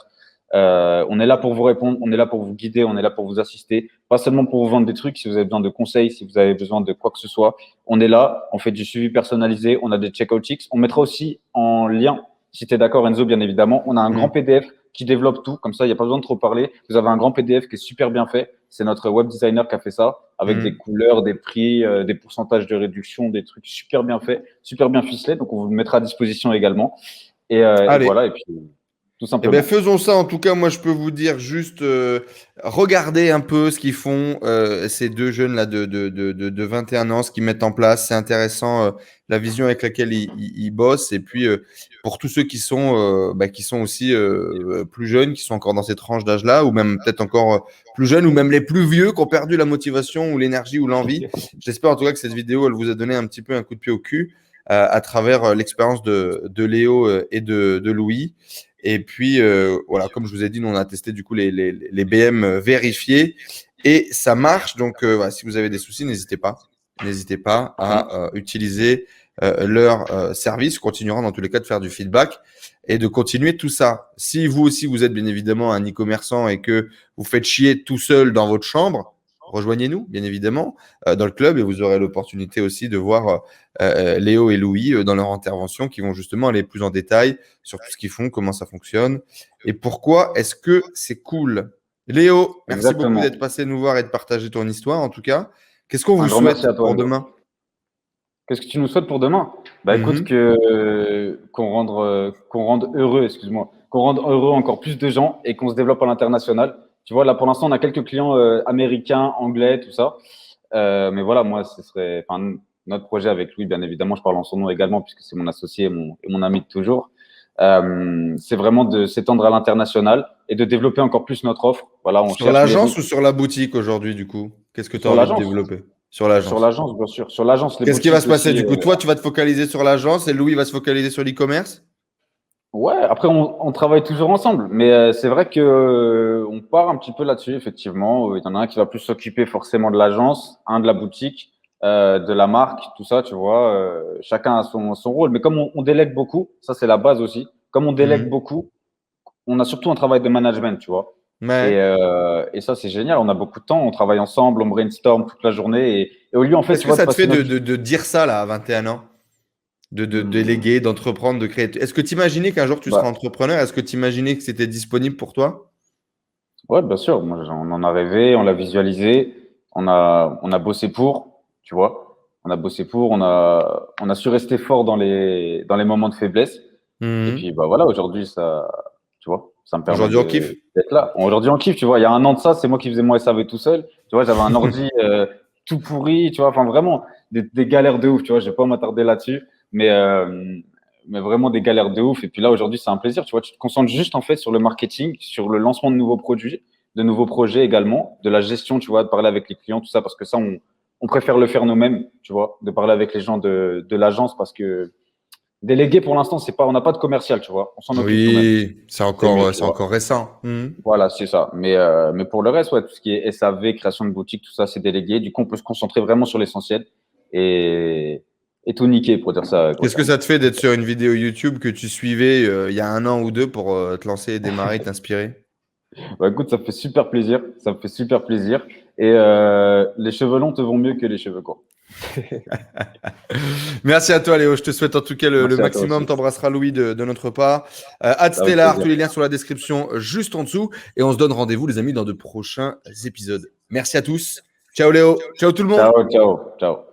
On est là pour vous répondre, on est là pour vous guider, on est là pour vous assister. Pas seulement pour vous vendre des trucs, si vous avez besoin de conseils, si vous avez besoin de quoi que ce soit. On est là, on fait du suivi personnalisé, on a des check-out checks. On mettra aussi en lien, si tu es d'accord Enzo, bien évidemment, on a un grand Mm. PDF qui développe tout. Comme ça, il n'y a pas besoin de trop parler. Vous avez un grand PDF qui est super bien fait. C'est notre web designer qui a fait ça, avec des Mm. couleurs, des prix, des pourcentages de réduction, des trucs super bien faits, super bien ficelés. Donc, on vous le mettra à disposition également. Et Allez. voilà, et puis tout Eh bien, simplement. faisons ça. En tout cas, moi, je peux vous dire juste, regardez un peu ce qu'ils font, ces deux jeunes-là de 21 ans, ce qu'ils mettent en place. C'est intéressant, la vision avec laquelle ils bossent. Et puis, pour tous ceux qui sont aussi plus jeunes, qui sont encore dans ces tranches d'âge-là, ou même peut-être encore plus jeunes, ou même les plus vieux qui ont perdu la motivation ou l'énergie ou l'envie. J'espère en tout cas que cette vidéo, elle vous a donné un petit peu un coup de pied au cul à travers l'expérience de Léo et de Louis. Et puis, voilà, comme je vous ai dit, nous, on a testé du coup les BM vérifiés et ça marche. Donc, voilà, si vous avez des soucis, n'hésitez pas. N'hésitez pas à utiliser leur service. Continuera dans tous les cas de faire du feedback et de continuer tout ça. Si vous aussi, vous êtes bien évidemment un e-commerçant et que vous faites chier tout seul dans votre chambre, rejoignez-nous, bien évidemment, dans le club et vous aurez l'opportunité aussi de voir Léo et Louis dans leur intervention qui vont justement aller plus en détail sur tout ce qu'ils font, comment ça fonctionne et pourquoi est-ce que c'est cool. Léo, merci beaucoup Exactement. d'être passé nous voir et de partager ton histoire en tout cas. Qu'est-ce qu'on Un vous grand merci souhaite à toi, pour Enzo. demain? Qu'est-ce que tu nous souhaites pour demain? Bah écoute, Mhm. qu'on rende heureux, excuse-moi, qu'on rende heureux encore plus de gens et qu'on se développe à l'international. Tu vois, là pour l'instant, on a quelques clients américains, anglais, tout ça. Mais voilà, moi, ce serait, enfin, notre projet avec Louis, bien évidemment, je parle en son nom également puisque c'est mon associé et mon ami de toujours. C'est vraiment de s'étendre à l'international et de développer encore plus notre offre. Voilà, on Sur cherche les l'agence ou routes sur la boutique aujourd'hui du coup? Qu'est-ce que tu as sur envie de l'agence, développer? Sur l'agence. bien sûr, sur l'agence, les Qu'est-ce qui va boutiques se passer aussi. du coup? Toi, tu vas te focaliser sur l'agence et Louis va se focaliser sur l'e-commerce? Ouais, après on travaille toujours ensemble, mais c'est vrai que on part un petit peu là-dessus, effectivement. Il y en a un qui va plus s'occuper forcément de l'agence, un de la boutique, de la marque, tout ça, tu vois. Chacun a son rôle, mais comme on délègue beaucoup, ça c'est la base aussi. Comme on délègue Mhm. beaucoup, on a surtout un travail de management, tu vois. Ouais. Et ça c'est génial. On a beaucoup de temps, on travaille ensemble, on brainstorm toute la journée, et au lieu en fait, Qu'est-ce tu que vois, de ça te fait passer notre de dire ça là à 21 ans? De Hmm, déléguer, d'entreprendre, de créer. Est-ce que tu imaginais qu'un jour tu seras bah, entrepreneur? Est-ce que tu imaginais que c'était disponible pour toi? ouais, bien sûr. Moi, on en a rêvé, on l'a visualisé, on a bossé pour, tu vois. On a bossé pour, on a su rester fort dans les moments de faiblesse. Et Mhm. puis, bah voilà, aujourd'hui, ça, tu vois, ça me permet Aujourd'hui, on kiffe. d'être là. Aujourd'hui, on kiffe, tu vois. Il y a un an de ça, c'est moi qui faisais mon SAV tout seul. Tu vois, j'avais un ordi tout pourri, tu vois. Enfin, vraiment, des galères de ouf, tu vois. Je vais pas m'attarder là-dessus, mais, euh, mais vraiment des galères de ouf. Et puis là, aujourd'hui, c'est un plaisir, tu vois. Tu te concentres juste, en fait, sur le marketing, sur le lancement de nouveaux produits, de nouveaux projets également, de la gestion, tu vois, de parler avec les clients, tout ça, parce que ça, on préfère le faire nous-mêmes, tu vois, de parler avec les gens de l'agence, parce que déléguer, pour l'instant, c'est pas, on n'a pas de commercial, tu vois. On s'en occupe nous-mêmes. Oui, C'est mieux, tu c'est vois. encore récent. Mhm. Voilà, c'est ça. Mais pour le reste, ouais, tout ce qui est SAV, création de boutique, tout ça, c'est délégué. Du coup, on peut se concentrer vraiment sur l'essentiel et, et tout niquer, pour dire ça Qu'est-ce que grossièrement. ça te fait d'être sur une vidéo YouTube que tu suivais il y a un an ou deux pour te lancer, et démarrer, t'inspirer? Bah, écoute, ça me fait super plaisir. Ça me fait super plaisir. Et les cheveux longs te vont mieux que les cheveux courts. Merci à toi, Léo. Je te souhaite en tout cas le Merci à toi maximum. aussi. T'embrassera Louis de notre part. Ad Avec Stellar, plaisir. tous les liens sur la description juste en dessous. Et on se donne rendez-vous, les amis, dans de prochains épisodes. Merci à tous. Ciao, Léo. Ciao, tout le monde. Ciao, ciao, ciao.